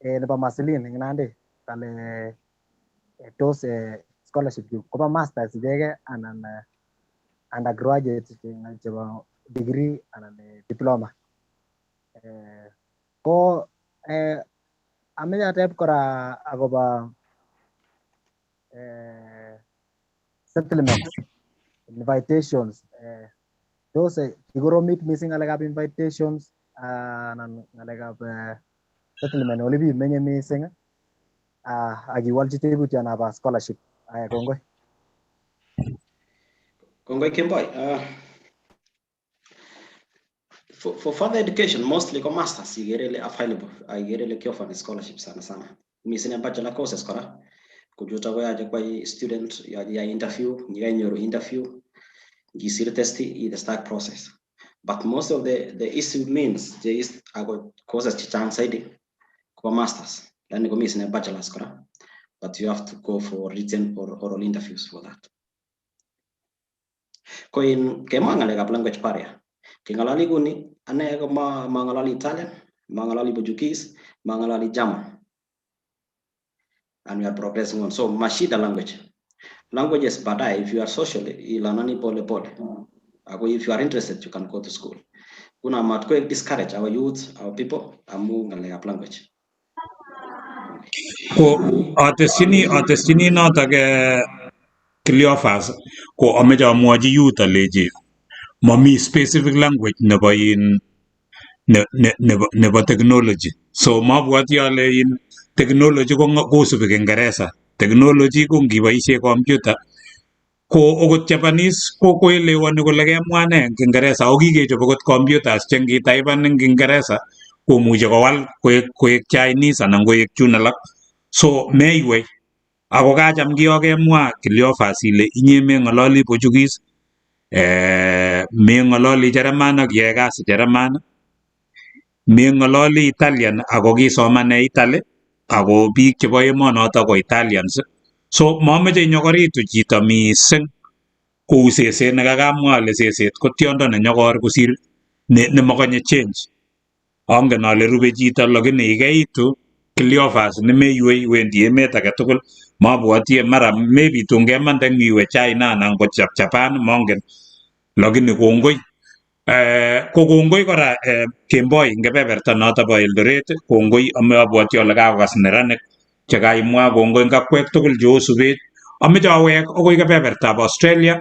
nebo Maslin eng Nandi kale tos scholarship koba masters icheke anan undergraduate chebo degree anan diploma. Ko ameche ateb kora akoba settlements, invitations. Tos kikoromit missing ngalekab invitations anan ngalekab settlement ole bimenye missing akiwalchi tebutyo naba scholarship. Kongoi. Kongoi Kemboi. For further education, mostly ko masters igerele available. Igerele kiofan scholarship sana. Misine bachelor courses kora. Kujuta ya kwa student ya interview, your interview, gisir testi the start process. But most of the issue means there is courses chance side kwa masters. Then ko misine bachelors kora. But you have to go for written or oral interviews for that. Koin kemanga language barrier. Kingalali guni ane ko mangalali Italian, mangalali Portuguese, mangalali German. And we are progressing on. So mashida language. Languages badai, if you are socially, ilanani pole. If you are interested, you can go to school. Kuna matko discourage our youth, our people, amu ngale language. Ko atestini noto ke Cleophas ko ameche amwochi youth aleji mami specific language nebo technology. So mabwati ale in technology kosubi Kiingereza. Technology ko ngiboisie computer ko okot Japanese ko koelewani kole kemwa ne eng Kiingereza ako kikechop okot computers che ngitaipan eng Kiingereza komuchi kowal koek Chinese anan koek chun alak. So meiwei ako kacham kiyokemwa Cleophas ile inye meng'ololi Portuguese, meng'ololi Jerman ak iyae kasi Jerman, meng'ololi Italian ako kisomane Italy ako biik chebo emonoto ko Italians. So mameche inyokoritu chito mising kou seset nekakamwa ale seset ko tiondo nenyokor kosir nemakanye change. Angen ale rube chito lakini ikeitu Cleophas nemeiwei wendi emet age tugul mabwati mara maybe tungemande ngiwe China anan ko Japan mongen lakini kongoi ko kongoi kora Kemboi eng kebeberta noto bo Eldoret kongoi abwati ale kakokas neranik chekaimwa kongoi ngakwek tugul cheosubet ameche awek akoi kebebertab Australia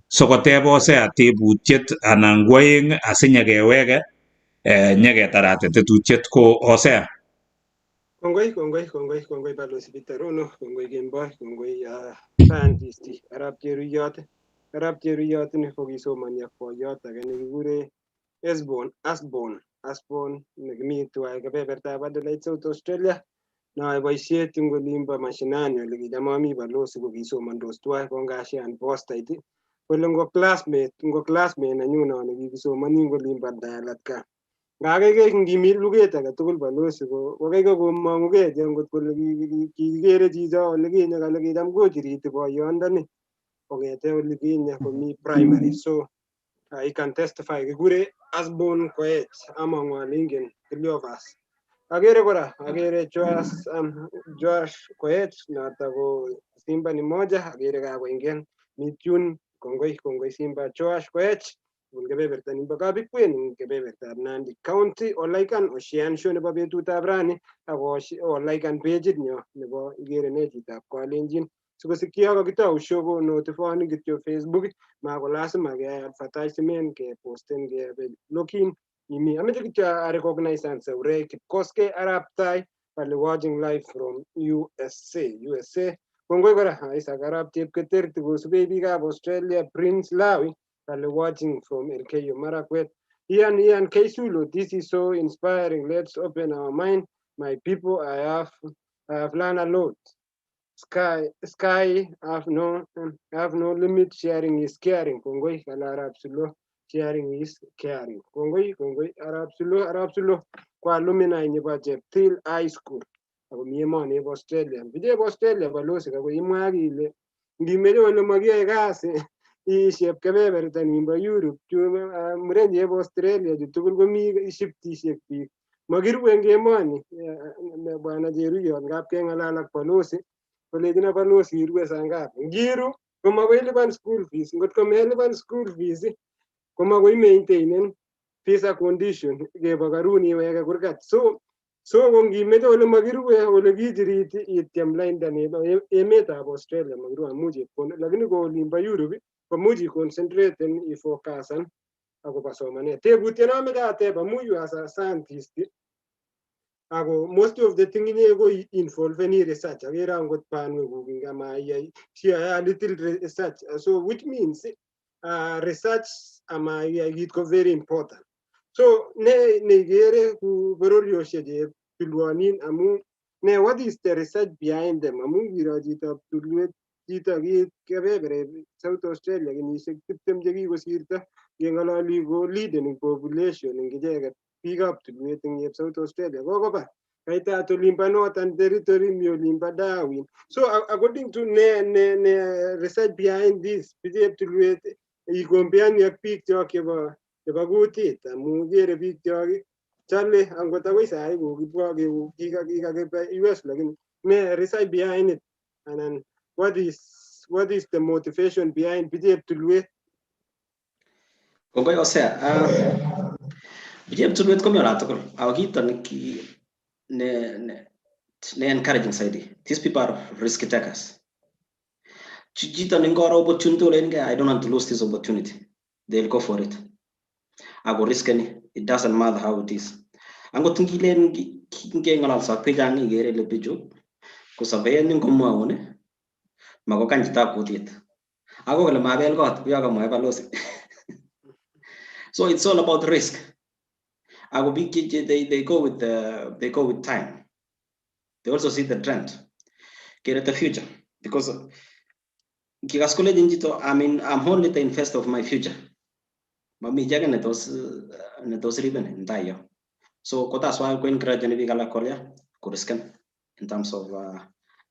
sokoteb Hosea tebutiet anan ko aeng asinyekeweke nyeketarate tetutiet ko Hosea. Kongoi Balozi Peter Rono, kongoi Kemboi, kongoi scientist Arap Cheruyot ni kokisomani ak boyot age nekikure Asbon nekimi tuwai kebebertab Adelaide South Australia. Nae boisiet eng olimbo mashinani ole kicham ami Balozi kokisomandos tuwai kongashian postait kole ngo classmate nenyuno nekikisomani eng olimbo Dialatka. Ngakeke ngimi luget age tugul Balozi kokei komong'ugei ngot kole kikere chicho ole kinye kale kicham kochiriti boyondoni kong'ete ole kinye komi primary. So I can testify kikure Asbon Koech amang'u ale ingen Cleophas. Agere Joash Koech noto ko Simba ni moja, agere kakoingen Mitune. Kongoi Simba Joash Koech eng kebeberta nimbo Kabikwen eng kebebertab Nandi County. Olaikan Ocean Show nebo betutab rani ako olaikan pageit nyo nebo igere netitab Kalenjin sikosikyi yo kakitou show ko notifoni kityo Facebook, mako lazima ke advertisement ke posten ke login imi. Ameche kityo a recognize and Saurey Kipkoskei Arap Tai pale watching live from USA. Kongoi kora Isaac Arap Chepketer tikosube biikab Australia, Prince Lawi pale watching from Elgeyo Marakwet. Ian Keisulo, this is so inspiring. Let's open our mind, my people. I have learned a lot. Sky have no limit. Sharing is caring. Kongoi kala Arab Sulo. Sharing is caring. Kongoi Arab Sulo kwa alumni nebo Cheptil High School. Ako mi emoni nebo Australia. Bije Australia Balozi kako imwa kile ngimeche ole makiyae kasi ishep kebeberta nimbo Europe muren chebo Australia chu tugul komi shiftishek biik. Makirue eng emoni bwana Cheruyot ngap keng'alal ak Balozi kolejin Balozi irue saa ngapi. Ngiru komakoi lipan school fees. Ngot ko melipan school fees komakoi maintainen visa condition kebakarun iweke kurgat. So ko ngimeche ole makirue ole kichiriti ityem lainda nebo emetab Australia makirue amu chepkondok, lakini ko olimbo Europe komuch iconcentraten ifocusan akobo somanet. Tebutiet nameche ateb amu you as a scientist ako most of the thing inye ko involveni research. Akere angot banwekuk ngamaiyai siaya little research. So which means research ama it ko very important. So ne gere ku bororioshe je tulwanin amu ne what is the research behind them amu giro jito tulwet jito ki kebebere South Australia kenyisiek 20 chekikosirto kengalali ko leading population ing icheket biikab tulwet ing South Australia kokoba kaitat olimbo Northern Territory mi olimbo Darwin. So according to ne research behind this bichep tulwet ikompeani ak biik chok chebo kutit amu kere biik chok chale angot akoi sai kokibwa kikakiba US lakini ne research behind it anan what is the motivation behind bichep tulwet? Kongoi Hosea, bichep tulwet komi ola tugul. Ako kito ne encouraging saidi. These people are risk takers. Chito ningora opportunity ulenga, I don't want to lose this opportunity. They'll go for it. Ako risk any. It doesn't matter how it is. Ango tungilen ngalal sa pejang igere le pejo. Kusabayan ning komwaone. Magokan jita kutit. Ako kala mabel got, kuyaga mo evaluate. So it's all about risk. Ako big they go with time. They also see the trend. Get the future because I'm only the investor of my future. Mami jaga netos ribbon entire. So that's why I'm going to be gala Korea kuriskan in terms of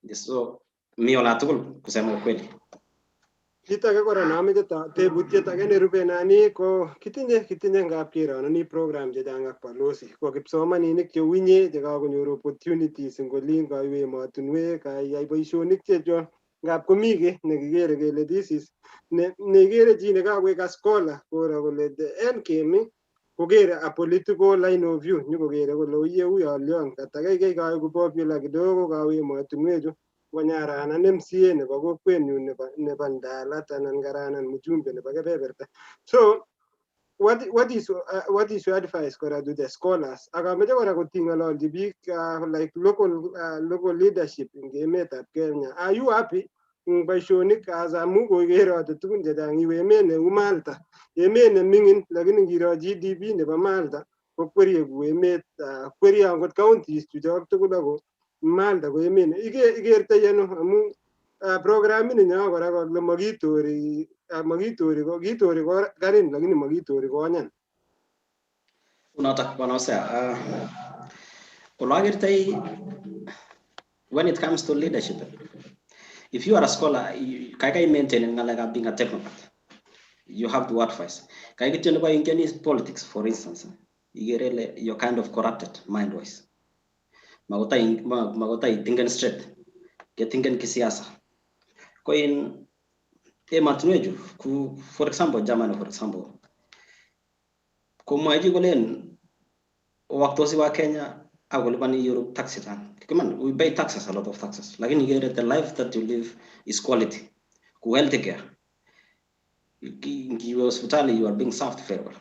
this. So mi olatul kusema kweli. Kita ke kora nami jeta te budget agane rupenani ko kitinye ngap kira ni program je janga palosi ko kipsomaninik che winye je ka konyoru opportunities ngolin ka iwe matunwe ka yai boisionik che jo ngap komi ke ne kigere kele this is ne kigere chi ne ka we ka scholar kora kole the end game ko kere a political line of view nyuko kere kole uye uyo leon kata ke ka ko popular kidogo ka we matunwe jo wanyara na MCA nebo kokwenyu nebo Ndalat anan Ngaranan mjumbe nebo kebeberta. So what is your advice kora to the scholars? Akameje kora kotingololji biik like local leadership in emetab Kenya. Are you happy boisionik amu kokerote tugun chechang iwe emet neu Malta, emet ne mingin lakini ngiro GDP nebo Malta ko kwerie ku emet kwerie angot counties chuchok tugul ako Malta ko emet ikerte yeno amu programini nyo kora kole makitori ko karin lakini makitori konyan. Unatak Hosea, when it comes to leadership, if you are a scholar, you maintain being a technocrat. You have to advise. In politics, for instance, you're kind of corrupted mind-wise. Magotai thinking straight, get thinking kisiasa. Koin matnueju, for example, Germany, for example, kumaji golen waktosi wa Kenya, agolibani Europe taxes. We pay taxes, a lot of taxes. Like in the life that you live is quality. Healthcare. In your hospital, you are being served very well.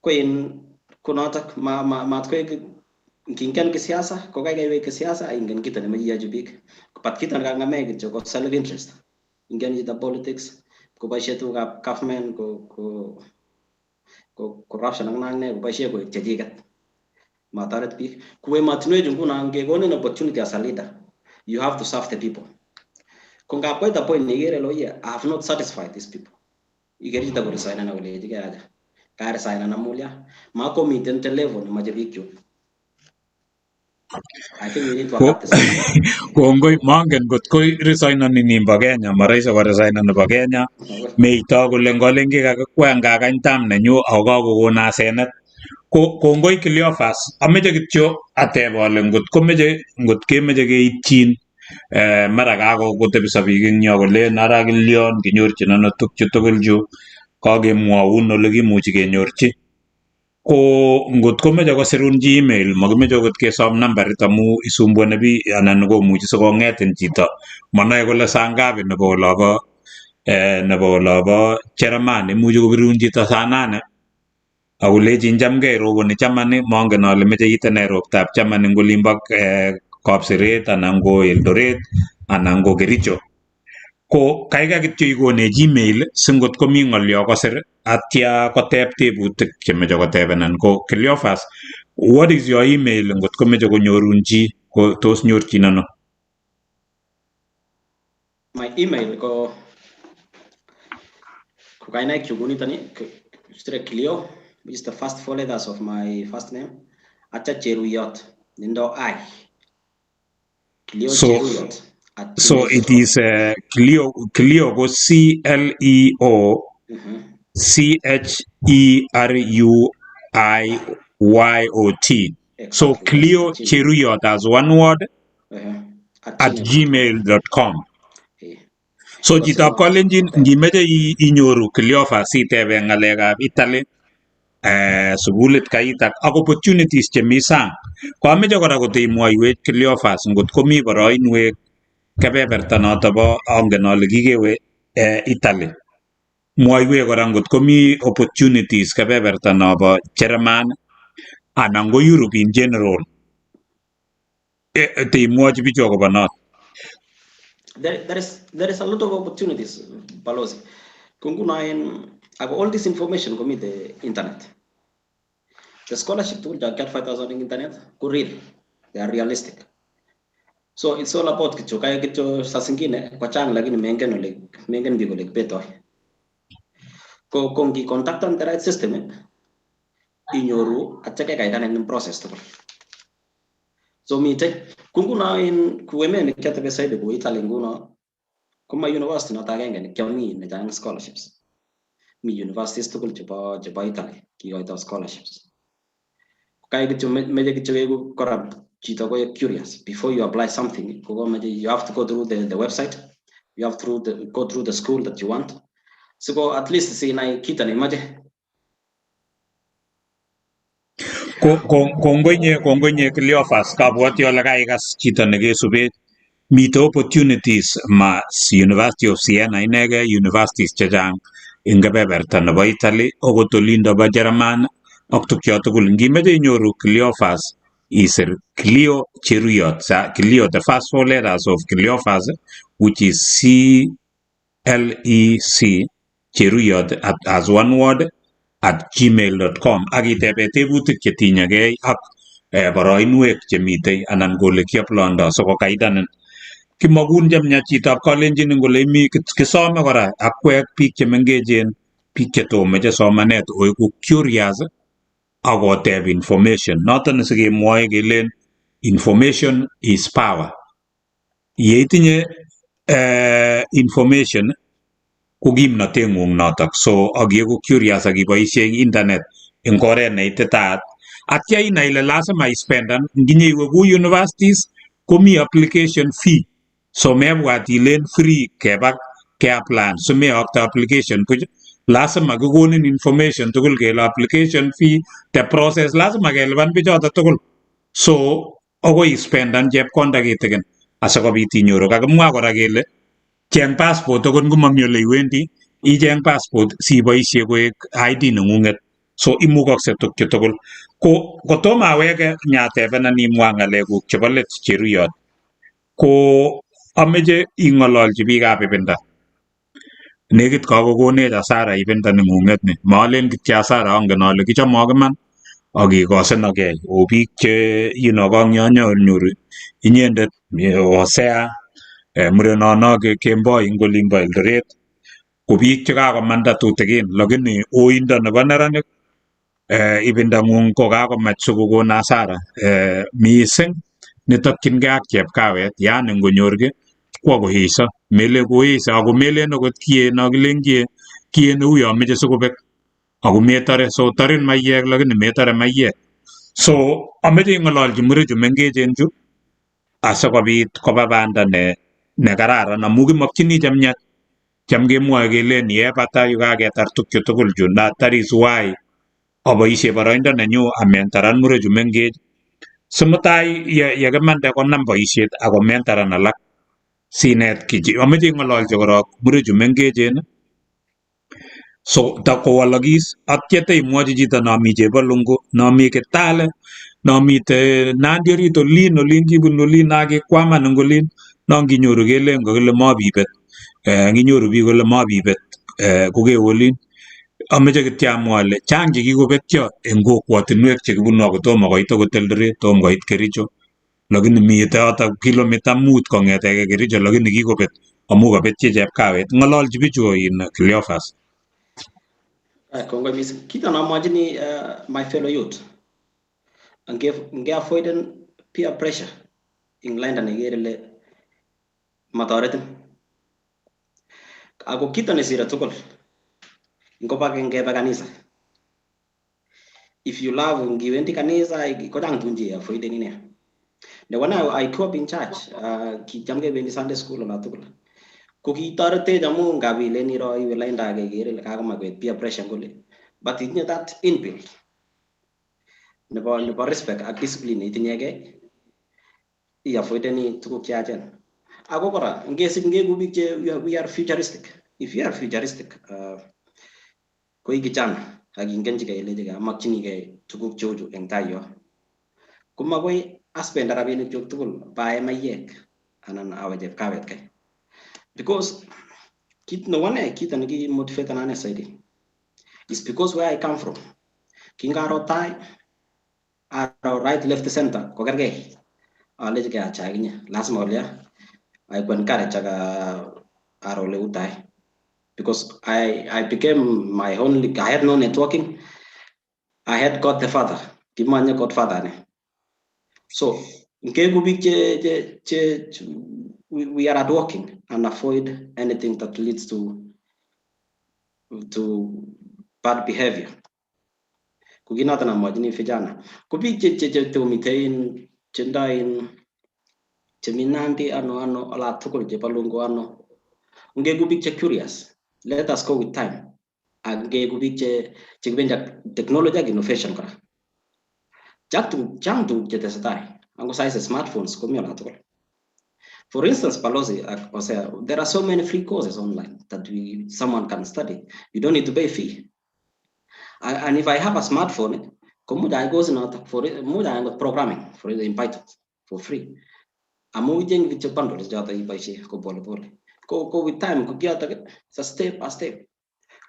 Koin kunatak matkoe Kinkan kisiasa, ko kaya kisiasa, ingen kita na maji ajubik. Pat kita nga ngame ko self interest. Ingen kita politics, ko ba siya to government ko corruption ang nangne ko ba siya ko jajigat. Matarat pi. Kuwe matnuwe jungu na nge gone opportunity as a leader. You have to serve the people. Kung ka point nigere lo I have not satisfied these people. Igeri ta ko resign na wale diga ada. Ka resign na mulya. Ma committee ente level na majabikyo. I think we need to adapt this. Kongoi mangen got koi resign ni nimba Kenya maraisa wa resign na ba Kenya meita kole ngolengi kakakwenga kantam nenyu akakokona senet ko kongoi Cleophas ameche kityo ateb ale ngot kemeche keityin mara kakotebiso biik eng yo kolen ara kilyon kinyorchin ano tukchu tugul chu kakemwoun ole kimuchi kenyorchi ko ngot komeche kosirun email makimeche okot kesom nambarit amu isumbuani biik anan komuchi sikong'etin chito manoe kole saa ngapi nebo olabo Jerumani imuchi kobirun chito saa 8 akolechin chamgei roboni chamani mongen ale meche itene roptab chamani ngolimbo Kapseret anan ko Eldoret anan ko Kericho ko kaikai kityo ikone Gmail singot komi ng'olyo kosir atya koteb tebutik chemeche kotebenan ko Cleophas, what is your email ngot komeche konyorun chi ko tos nyorchin ano? My email ko kainaik chu kunitani Cleo, which is the first four letters of my first name, atya Cheruyot, nindo I. Cleo Cheruyot. So it is Cleo ko CLEO CHERUIYOT. So Cleo Cheruyot as one word at gmail.com. So chitab kolenjin ngimeche inyoru Cleophas itebe ng'alekab Italy sukulit kaitak ak opportunities chemi sang. Ko ameche kora koteimwoiwech Cleophas ngot komi boroinwek kebeberta noto bo angen ale kikewe Italy. Mwoiwech kora ngot komi opportunities kebeberta nobo Jerman anan ko Europe in general. Teimwochi bichu akobo not. There is a lot of opportunities, Balozi. All this information come in the internet. The scholarship tool that get 5,000 in internet, go real. They are realistic. So it's all about kicho kaya kicho sasingine kwa chang lagi ni mengen bigo leg beto. Ko kongi contact on the right system inyoru atake kaidan in process to. So me take kunguna in kuweme ni kete beside go Italy nguna kuma university na tagenge ni kyoni ni jang scholarships. Mi universities to jaba Italy ki goita scholarships. Kaya kicho meje kicho ego korab chito go curious before you apply something you have to go through the website, you have to go through the school that you want, so go at least see na kita ni maje kongonye Cleophas kabwati ole kaikas chito nekesubet mito opportunities ma University of Siena inege universities chechang ing kebeberta nebo Italy okot olindo bo Jerman ak tukyo tugul ngimeche inyoru Cleophas isir Cleo Cheruyot. Cleo, the first four letters of Cleophas, which is CLEC Cheruyot as one word at gmail.com. Agitebe tebutik chetinyegei ak boroinwek chemitei anan gole kiaplondo so kokaidanen. Kimagun jamnya chitab kolenjin ngole mi kisome kora akwek biik chemengechen biik chetomeche somanet oiku curious akoteb information. Noton sikemwoe kelen information is power. Yeitinye information ko kimnoteng'ung notok. So akieku curious akiboisie internet eng oret neititaat. Atya inai ile lazima ispendan nginye iwe ku universities komi application fee. So mebwat ilen free keba keapply. So meyokto application kuch lazima kikonin information tugul kele application fee the process lazima kelipan bichoto tugul. So akoi ispendan chepkonda kitikin asikobit inyoru. Kakimwa kora kele cheng passport akot ngomami ole iwendi icheng passport siboisie koek ID neng'ung'et. So imukokse tukche tugul. Ko kotomo aweke nyatebenan imwa ng'alekuk chebo let Cheruyot ko ameche ing'ololchi biikab ibinda. Nekit kakokonech asara ibinda neng'ung'et ni. Malen kityo asara angen ale kichomok iman akikosenokei. O biik che kang'yonyoru inyendet Hosea murenono Kemboi ing olimbo Eldoret ko biik chekakomanda tutikin lakini oindo nebo neranik ibindang'ung ko kakomach sikokon asara mising netokchingei ak chepkawet yani ngonyor ki kwo koeiso mele koeiso ako melen akot kieno kilen kiene uyo meche sikobek ako metore so torin maiyek lakini metore maiyek. So ameche ing'ololchi murechu mengechen chu asikobit koba banda ne kararan amu kimakchini chemyach. Cham kemwoe kelen yebata yu kaketar tukchu tugul chu that is why aboisie boroindo nenyu amentaran murechu mengech simutai yekimande konam boisiet ako mentaran alak sinet kiji. Ameche ing'ololchi korok murechu mengechen so takowalakis atya taimwochi chito nami Chepalungu nami Kitale namite Nandi orit olin kibun olin akikwaman eng olin nonginyoru kelen kokile mabibet nginyoru biik kole mabibet kokewolin ameche kityo amwa ale chang chekikobetyo eng kokwotinwek chekibunu akotomo koit akot Eldoret, tom koit Kericho, lakini mitei yotok kilomita 5 kong'etege Kericho, lakini kikobet amu kabetyo chepkawet. Ng'ololchi bichu Cleophas. Kongoi mising. Kito namwachini my fellow youth, nge avoiden peer pressure ing lainda nekere ile matoretin. Ako kito nesire tugul ngebe kanisa. If you love ngiwendi kanisa kochang tunji avoiden ine. Newana I grew up in church, kicham kebendi Sunday school ola tugul. Ko kitoretech amu ngabilen iro iwe lainda age kere ile kakomakwet peer pressure ngole. But itinye that inbuilt nebo respect ak discipline itinyege i-avoideni tuguk cheyachen. Ako kora ngesip ngegu biik che we are futuristic. If you are futuristic, ko ikichan ak ingenchigei ile amakchinigei tuguk cheuchu eng tai yo. Komakoi aspenda rabinik chuk tugul bae mayek anan awe chepkawet kai. Because kit neki motivate anane saidi is because where I come from. Kingaro tai, aro right, left, center, kokergei. Aleje ke acha ginya. Lazima olia. I can encourage aro le utai. Because I became my only, I had no networking. I had God the Father. Kimanya God Father ne. So, we are at working and avoid anything that leads to bad behavior. Kuginata na mwajini vijana. Kubi tumitein chendain cheminandi ano ala tukul jepalungu ano. Kubi curious. Let us go with time. Kubi benja technology and innovation kora. Jang tu jetesatai. Ango size smartphones kumi ala tukul. For instance, Palosi, there are so many free courses online that someone can study. You don't need to pay a fee. And if I have a smartphone, I goes for programming for in Python for free. I'm moving with your bundles. Go with time. It's a step by step.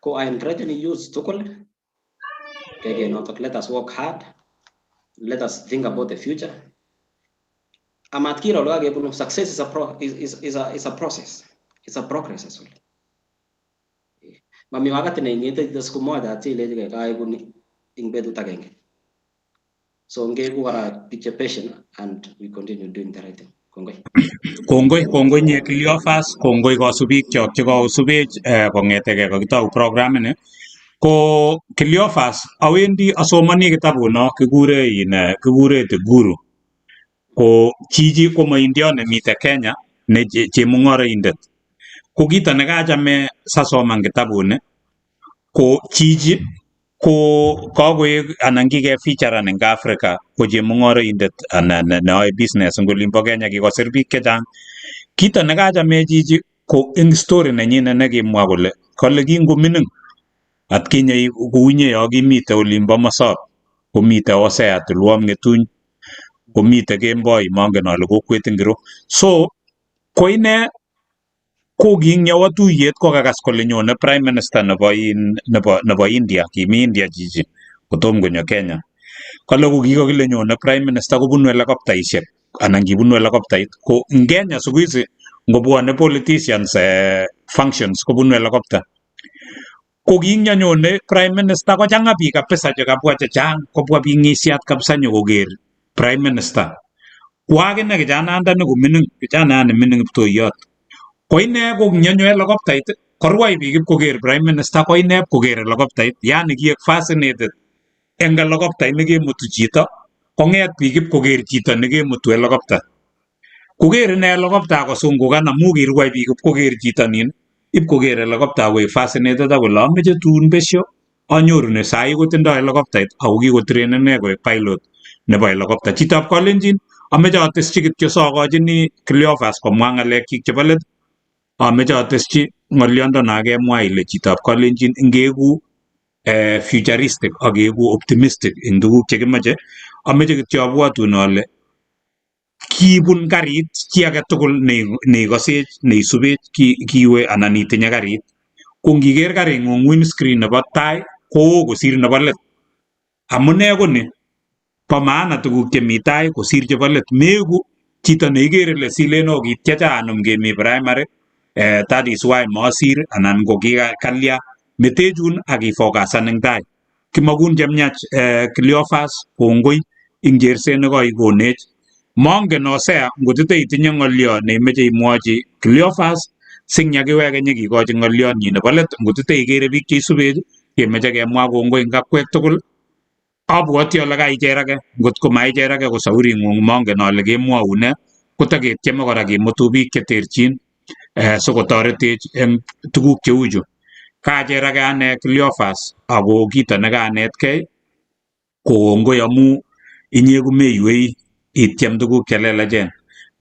I encourage you use Tukul. Let us work hard. Let us think about the future. Success is a process. It's a progress as well. Mami wakati na ingete siku moja atile ile kai kuni ingbedu tagenge. So ngegu wara picture patient and we continue doing the right thing. Kongoi nye Cleophas, kongoi kasubik chok chekasubech kongetege kakitau program ni. Ko Cleophas awendi asomani kitabuno kikure The Guru. Ko chichi ko maindio nemite Kenya ne chemung'oroindet. Ko kito nekachame sasoman kitabuni ko chichi ko kakoek anan kikefeaturean eng Africa ko chemung'oroindet anan neoe business eng olimbo Kenya, kikosir biik chechang. Kito nekachame chichi ko eng story nenyine nekimwa kole kingomining atkinye kuunye yo kimite olimbo Masop, komite Hosea Tulwom Ng'etuny, komite Kemboi mangen ale kokwet ngiro. So ko ine ko kinyawa tuyet ko kakas kole nyone prime minister nebo India, kimi India chichi kotom konyo Kenya. Kale ko kikokile nyone prime minister kobunu helicopterishek anan kibunu helicopterit. Ko ing Kenya siku hizi ngobwane politicians functions kobunu helicopter. Ko kinyanyone prime minister ko changa biik kabisa chekabwa chechang, kobwa biik ng'isiat kabisa nyokoker prime minister. Kwa akine kijanandani komining, kijanani mining kiptoiyot. Ko ine ko nyanyo helicopterit, korwai biik ipkoker prime minister, ko ine ipkoker helicopterit, yani kiek fascinated eng helicopter nekemutu chito, kong'et biik ipkoker chito nekemutu helicopter. Koker ine helicopter kosungukan amu kirwai biik ipkoker chito nin, ipkoker helicopter koek fascinated akole ameche tuun besyo anyorune sai kotindoi helicopterit ako kikotrain ine koek pilot nebo helicopter. Chitab Kalenjin ameche ateschi kityo sokochini Cleophas komwa ng'alekchik chebo let. Ameche ateschi ng'oliondono kemwa ile chitab Kalenjin ngeeku futuristic akeeku optimistic eng tuguk chekimeche. Ameche kityo abwatun ale kibun karit chi age tugul neikosech neisubech kiwe anan itinye karit ko ngiker karing'ung windscreen nebo tai koo kosir nebo let amune ko ni bo maana tuguk chemi tai kosir chebo let meku chito neikere ile silen okityecha anum kemi primary that is why masir anan ko kikalya metechun ak ifokasan eng tai kimakun chemyach Cleophas kongoi ing cherset nekaikonech mongen Hosea ngotite itinye ng'olyo neimeche imwochi Cleophas sing yakiweke nyikikochi ng'olyonyi nebo let ngotite ikere biik cheisubech kemeche kemwa kongoi eng kakwek tugul abwoti ale kaicherake ngotko maicherake ko sauring'ung mongen ale kemwou ne kotaketieme kora kemutu biik cheterchin sikotoretech eng tuguk cheu chu kacherake ane Cleophas ako kito nekanetkei ko kongoi amu inye komeiwei ityem tuguk chelelachen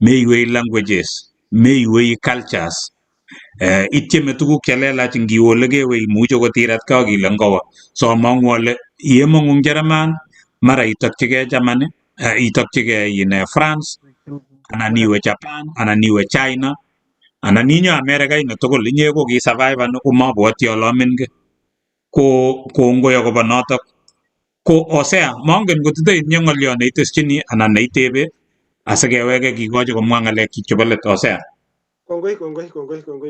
meiwei languages meiwei cultures ityeme tuguk chelelach ngiwe ole kewe imuche kotiretkei akile ngowo so among'u ale yemong'u eng Jerman mara itokchigei Germany itokchigei France anan iwe Japan anan iwe China anan inyo America ine tugul inye ko kisurvivan komabwoti ale amin ki ko kongoi akobo notok ko Hosea mongen kotite itinye ng'olyo neiteschini anan neitebe asikeweke kikochi komwa ng'alekchik chebo let Hosea. Kongoi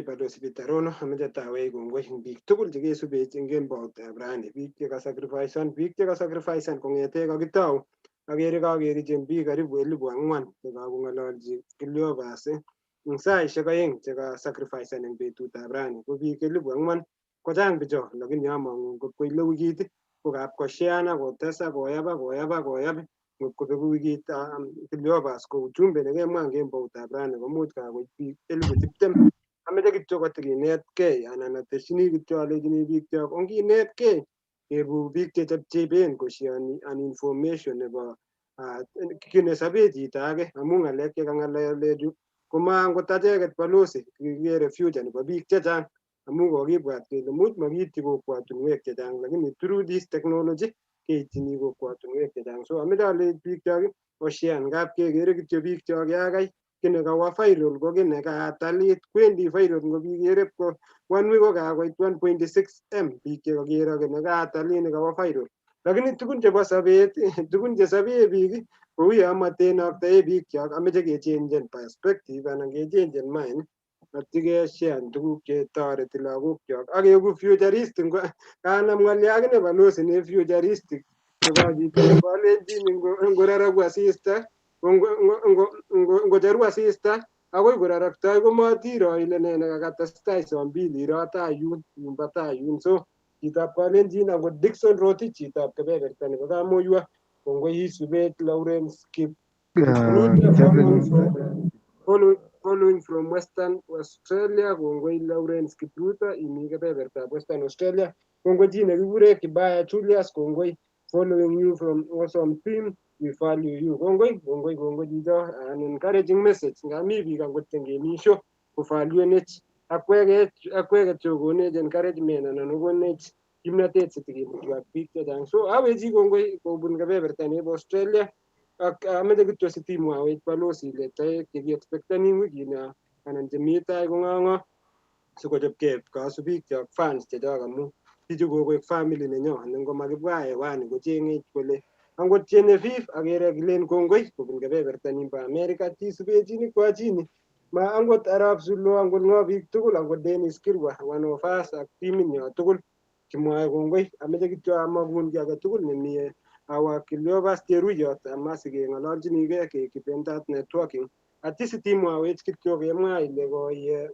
Balozi Bitarono ameche tawech kongoi eng biik tugul chekesubech eng kemboutab rani biik chekasacrificean kong'ete kakitou akere kakerichen biik karibu 4,000 chekakong'ololchi Cleophas eng saishek 2 chekasacrificean eng betutab rani ko biik 4,000 kochang bicho lakini among'u ngotkoile wikit ko kapkoshean akotesa koyab ngotkobeku wikit Cleophas ko ujumbe nekemwa eng kemboutab rani komuch kakoit biik 20,000 ameche kityo kotikinetkei anan ateshini kityo alechini biikchok onginetkei keeku biik chechepchepen koshioni an information nebo kiy nesobe chito age amu ng'alek chekang'alalechu komaangot acheket Balozi kikere future nebo biik chechang amu kokibwat kele much makiityi kokwotunwek chechang lakini through this technology keitchini kokwotunwek chechang so ameche alech biikchok oshian ngap kekere kityo biikchok yakai kiy nekawo viral ko kiy nekatalit kwendi viral ngobikere ko one week ko kakoit 1.6M biik chekakero kiy nekatalit nekawo viral lakini tugun chebo sobet tugun chesobe biik kou yo matenoktoe biikchok ameche kechenjen perspective anan kechenjen mind atikeshean tuguk chetoreti lagokchok akeku futuristic kanam ng'olyo akine Balozi ne futuristic nebo chito kalenjin ngororoku asista ngocheru asista akoi kororoktoi komatiro ile ne nekakatestai sombili iro tai yumbo tai yun so chitab kalenjin akot Dickson Rotich chitab kebeberta nebo Kamoiwa kongoi isubet Lawrence following from Western Australia kongoi Lawrence Kipruto imi kebebertab Western Australia kongoi chi nekikure Kibaya Julius kongoi following you from awesome team we value you kongoi chicho an encouraging message ngami biik angot ngemisho kovaluenech akweket chokonech encouragement anan kokonech kimnatet sitikemutyo ak biik chechang so awechi kongoi kobun kebeberta nebo Australia ak ameche kityo sitimwawech Balozi ile toek chekiexpectani wikino anan chemi tai kong'ang'o sikochopkei kasubikchok fans chechok amu bichu kokoek family nenyo nengomakibwa hewani kocheng'ech kole angot Genevieve akere kilen kongoi kobun kebeberta nimbo America chisubechini kwachini ma angot Arap Suluo angot ng'o biik tugul angot Dennis Kirwa one of us ak timinyo tugul kimwoe kongoi ameche kityo amakun kiy age tugul nemi awa Cleophas Cheruyot amasikeng'ololchinigei kekipendat networking atisitimwawech kityo kemwa ile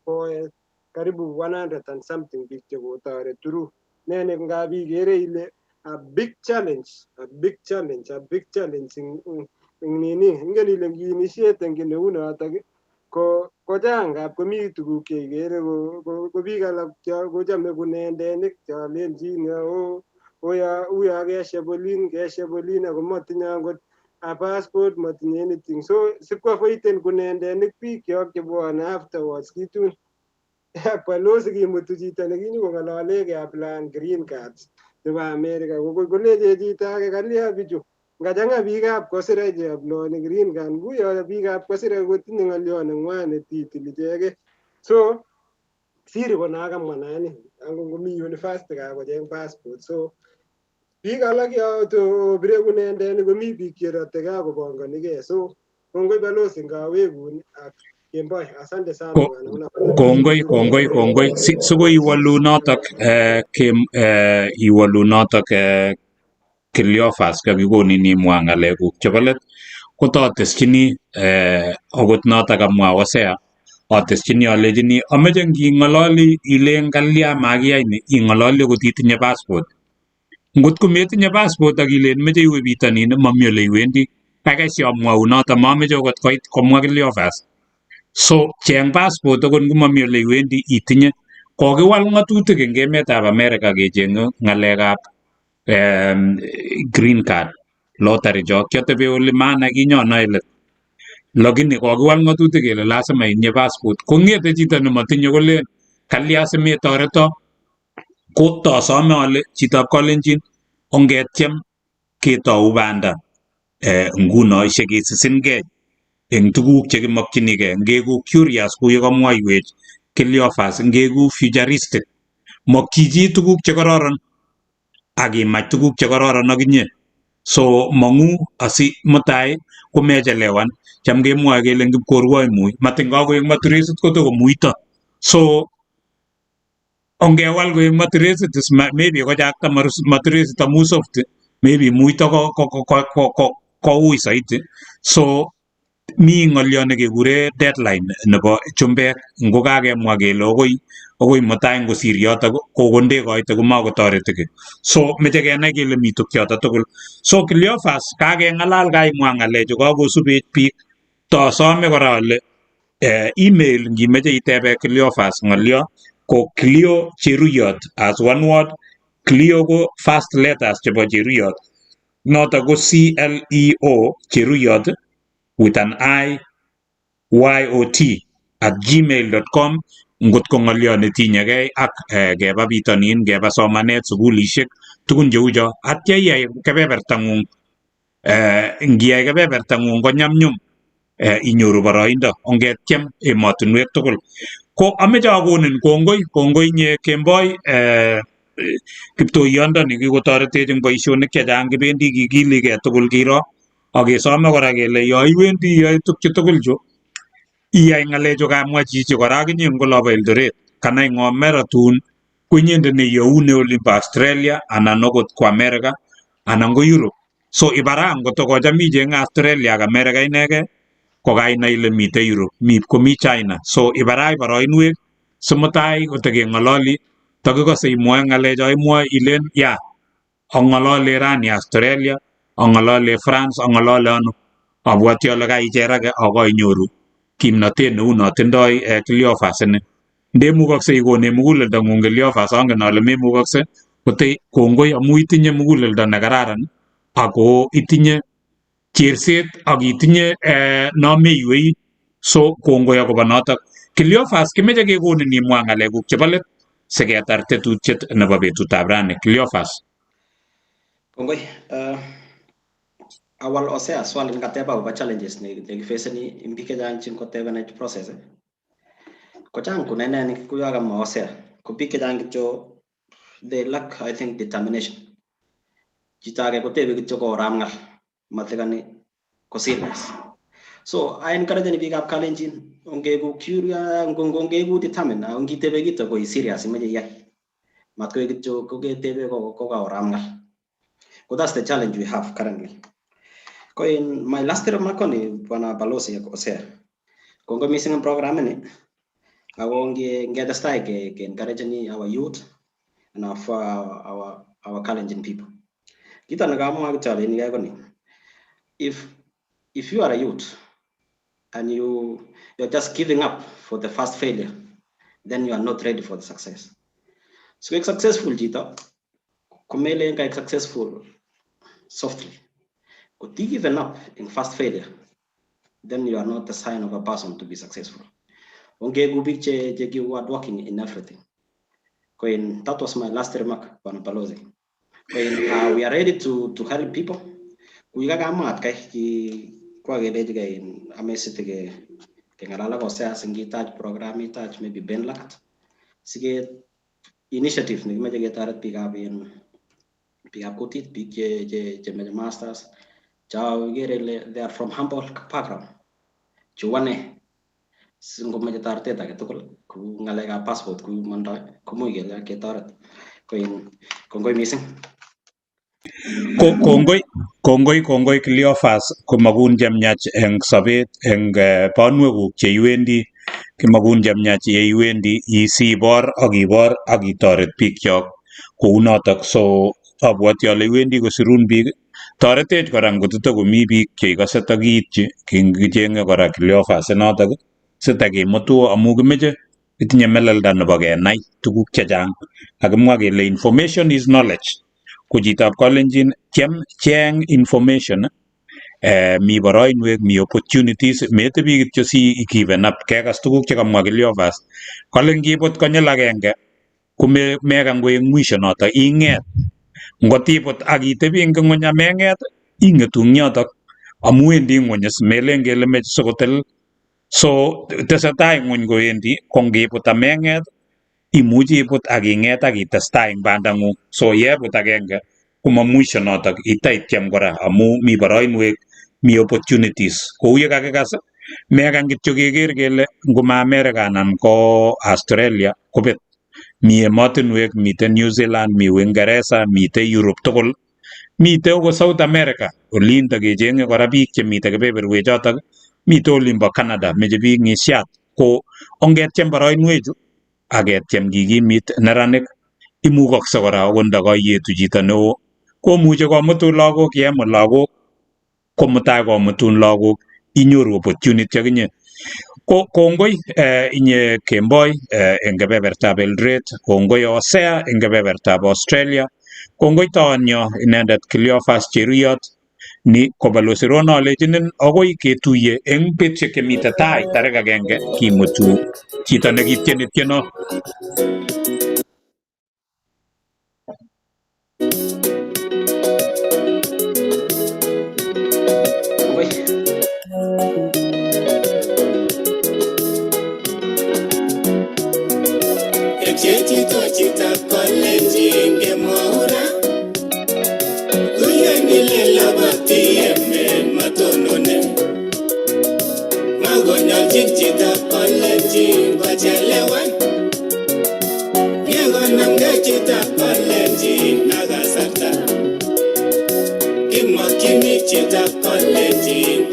koe karibu 100 and something biik chekotoret through nene ngap ikere ile a big challenge ing nini ingen ile ngi-initiate eng neu notok kochang ngap komi tuguk cheikere ko biik alak kochome kunendenik cholenchin uyo keshepolin ako matinye angot passport matinye anything so sikwavoiden kunendenik biikchok chebwone afterwards kitun Balozi kimutu chito nekinyikong'olole keaplayan green cards chebo America koleche chito age kalya bichu ngajanga biikab kosire chebloni green kan kuyo biikab kosire kotinye ng'olyon neng'wan netitili icheket. So siri konakamwa nani ango ngomi university kakocheng passport. So biik alak yo bire kunendeni komi biik cherote kakopanganigei. So kongoi balozi ngawekun ak Kemboi, asante sana bwana. Kongoi. Siko iwalu notok Cleophas kakikonin imwa ng'alekuk chebo let kotateschini okot notok amwa Hosea ateschini alechini ameche nging'ololi ilen kalya makiyai ni ing'ololi okot itinye passport. Ngot ko metinye passport ak ilen meche iwe bitonin mami ole iwendi, kaikai siamwau notok mameche okot koit komwa Cleophas. So cheng passport okot ngomami ole iwendi itinye. Kokiwal ng'atutik eng emetab America kecheng'e ng'alekab green card lottery cho kiatebe ole maana kinyonoe let. Lakini kokiwal ng'atutik kele lazima itinye passport. Kong'ete chito nematinye kolen kalya simetoreto ko tasome ale chitab kalenjin ongetyem ketou banda nguno shekesisingei eng tuguk chekimokchinigei ngeku curious kou yekamwoiwech Cleophas ngeku futuristic mokchi chi tuguk chekororon akimach tuguk chekororon akinye. So mang'u asi mutai komechelewan cham kemwoe kele ngipkorwoi mui matin kakoek matiresit kotokomuito. So ongewal koek matiresit maybe kochakta matiresit amu soft maybe muito koui saiti. So mi ng'olyo nekekure deadline nebo chumbek ngo kakemwa kele okoi mutai ngosir yotok kokondekoite komakotoreti ki. So meche kenai kele mi tukchoto tugul. So Cleophas kakeng'alal kaimwa ng'alechu kakosubech biik. Tasome kora ale email ngimeche itebe Cleophas ng'olyo ko Cleo Cheruyot as one word. Cleo ko first letters chebo Cheruyot notok ko CLEO Cheruyot with an IYOT @gmail.com. ngot ko ng'olyo netinyegei ak keba bitonin keba somanet sukulishek tugun cheu cho atya iyai kebebertang'ung ngiyai kebebertang'ung konyamnyum inyoru boroindo ongetyem emotinwek tugul. Ko ameche akonin kongoi nye Kemboi kiptoyondoni kikotoretech eng boisionik chechang kibendi kikiligei tugul kiro akesome kora kele yo iwendi iyoe tukchu tugul chu iyai ng'alechu kamwa chichi kora akinye ngolobo Eldoret kanai ng'o meratun ko inyendet neyoune olimbo Australia anan okot ko America anan ko Europe. So ibara ngotokocham icheng'e Australia ak America inegei kokainai ile mitei Europe komi China. So ibarai boroinwek simutai kotekeng'ololi takikose imwoe ng'alecho imwoe ilen ya ang'olole rani Australia ang'olole France ang'olole ano abwoti ale kaicherake akoinyoru kimnotet neu no tindoi Cleophas ini. Ndemukokse ikonech muguleldo ng'ung Cleophas angen ale memukokse kotei kongoi amu itinye muguleldo nekararan ako itinye cherset ak itinye nomeiwei. So kongoi akobo notok. Cleophas kimeche kekonin imwa ng'alekuk chebo let siketar tetutiet nebo betutab rani. Cleophas. Kongoi. Awal Hosea swali nikateba akobo challenges nekifaceni ing biik chechang chingotebene process kochang kunene kuyo kama Hosea ko biik chechang kityo they lack I think determination. Chito age kotebe kityo koram ngal matikani ko serious. So I encourage ni biikab kalenjin ongeku curious ongeku determined ongitebe kito ko serious imeche yai matkoe kityo koketebe ko koram ngal. So that's the challenge we have currently. Ko in my last remark ni bwana balozi Hosea kongo missing program ni ako ngetestai ke encourage ni our youth and our Kalenjin people. Kita nagamwa kitale ni ko ni if you are a youth and you're just giving up for the first failure, then you are not ready for the success. So successful jita kumele ka successful softly. If you given up in first failure, then you are not a sign of a person to be successful. You are working in everything. That was my last remark, Balozi. We are ready to help people. kuiga kamat kai ki kwa gede juga in amesite ke ngalala ko saya singita program ita maybe ben lakat sige initiative ni maje getarat pick up kutit pick je masters jauh gere they are from humble background cuane singko maje tarte ta ketukul ku ngalega passport ku manda ku mo gele ketarat ko in kongoi missing Kongoi Cleophas komagun jamnyach eng sabet eng banwekuk cheiwendi kimagun jamnyach yeiwendi isibor ak itoret bikyok kounotok. So abwati ale iwendi kosirun biik, toretech kora ngotitokomi biik cheikose takiityi kichenge kora Cleophas inotok sitakemutu amu kimeche itinye melelda nebo kenai tuguk chechang. Kakimwa kele information is knowledge. Ko chitab Kalenjin cheng information, mi boroinwek, mi opportunities, metebi kityo si given up kekas tuguk chekamwa Cleophas. Kale ngibut konyil agenge ko mekan koek mwisho noto, ing'et. Ngotibut ak itebi eng ng'ony ameng'et ing'etu eng yotok amu wendi ng'ony melen kele meche sikotel. So tesetai ng'ony kowendi ko ngibut ameng'et imuchi ibut ak ing'et ak itestai eng bandang'ung. So yebut agenge kuma mwisho notok, itaityem kora amu mi boroinwek, mi opportunities. Kou ye kakikas mekan kityo keker kele ngoma America anan ko Australia kobet. Mi emotinwek, mitei New Zealand, mi Uingereza, mitei Europe tugul, mitei okot South America olinto kechenge kora biik chemitei kebeberwek chotok, mitei olimbo Canada meche biik ng'isiat. Ko ongetyem boroinwechu aketyem kikimit neranik, imukakse kora akot ndakayetu chito neo komuche komutu lagok, yemut lagok ko mutai komutun lagok inyoru opportunity akinye. Ko kongoi inye Kemboi eng kebebertab Eldoret, kongoi Hosea eng kebebertab Australia, kongoi taonyo inendet Cleophas Cheruyot ni kobalosirono alechinin akoi ketuye eng betusiek chemite tai tarik agenge kimutu chito nekityeni tyeno. Chechito chita Kalenjin ke maura kuyani le labati yemen matonone magonya chita Kalenjin bachelewan yego namge chita Kalenjin nagasarta imakini chita Kalenjin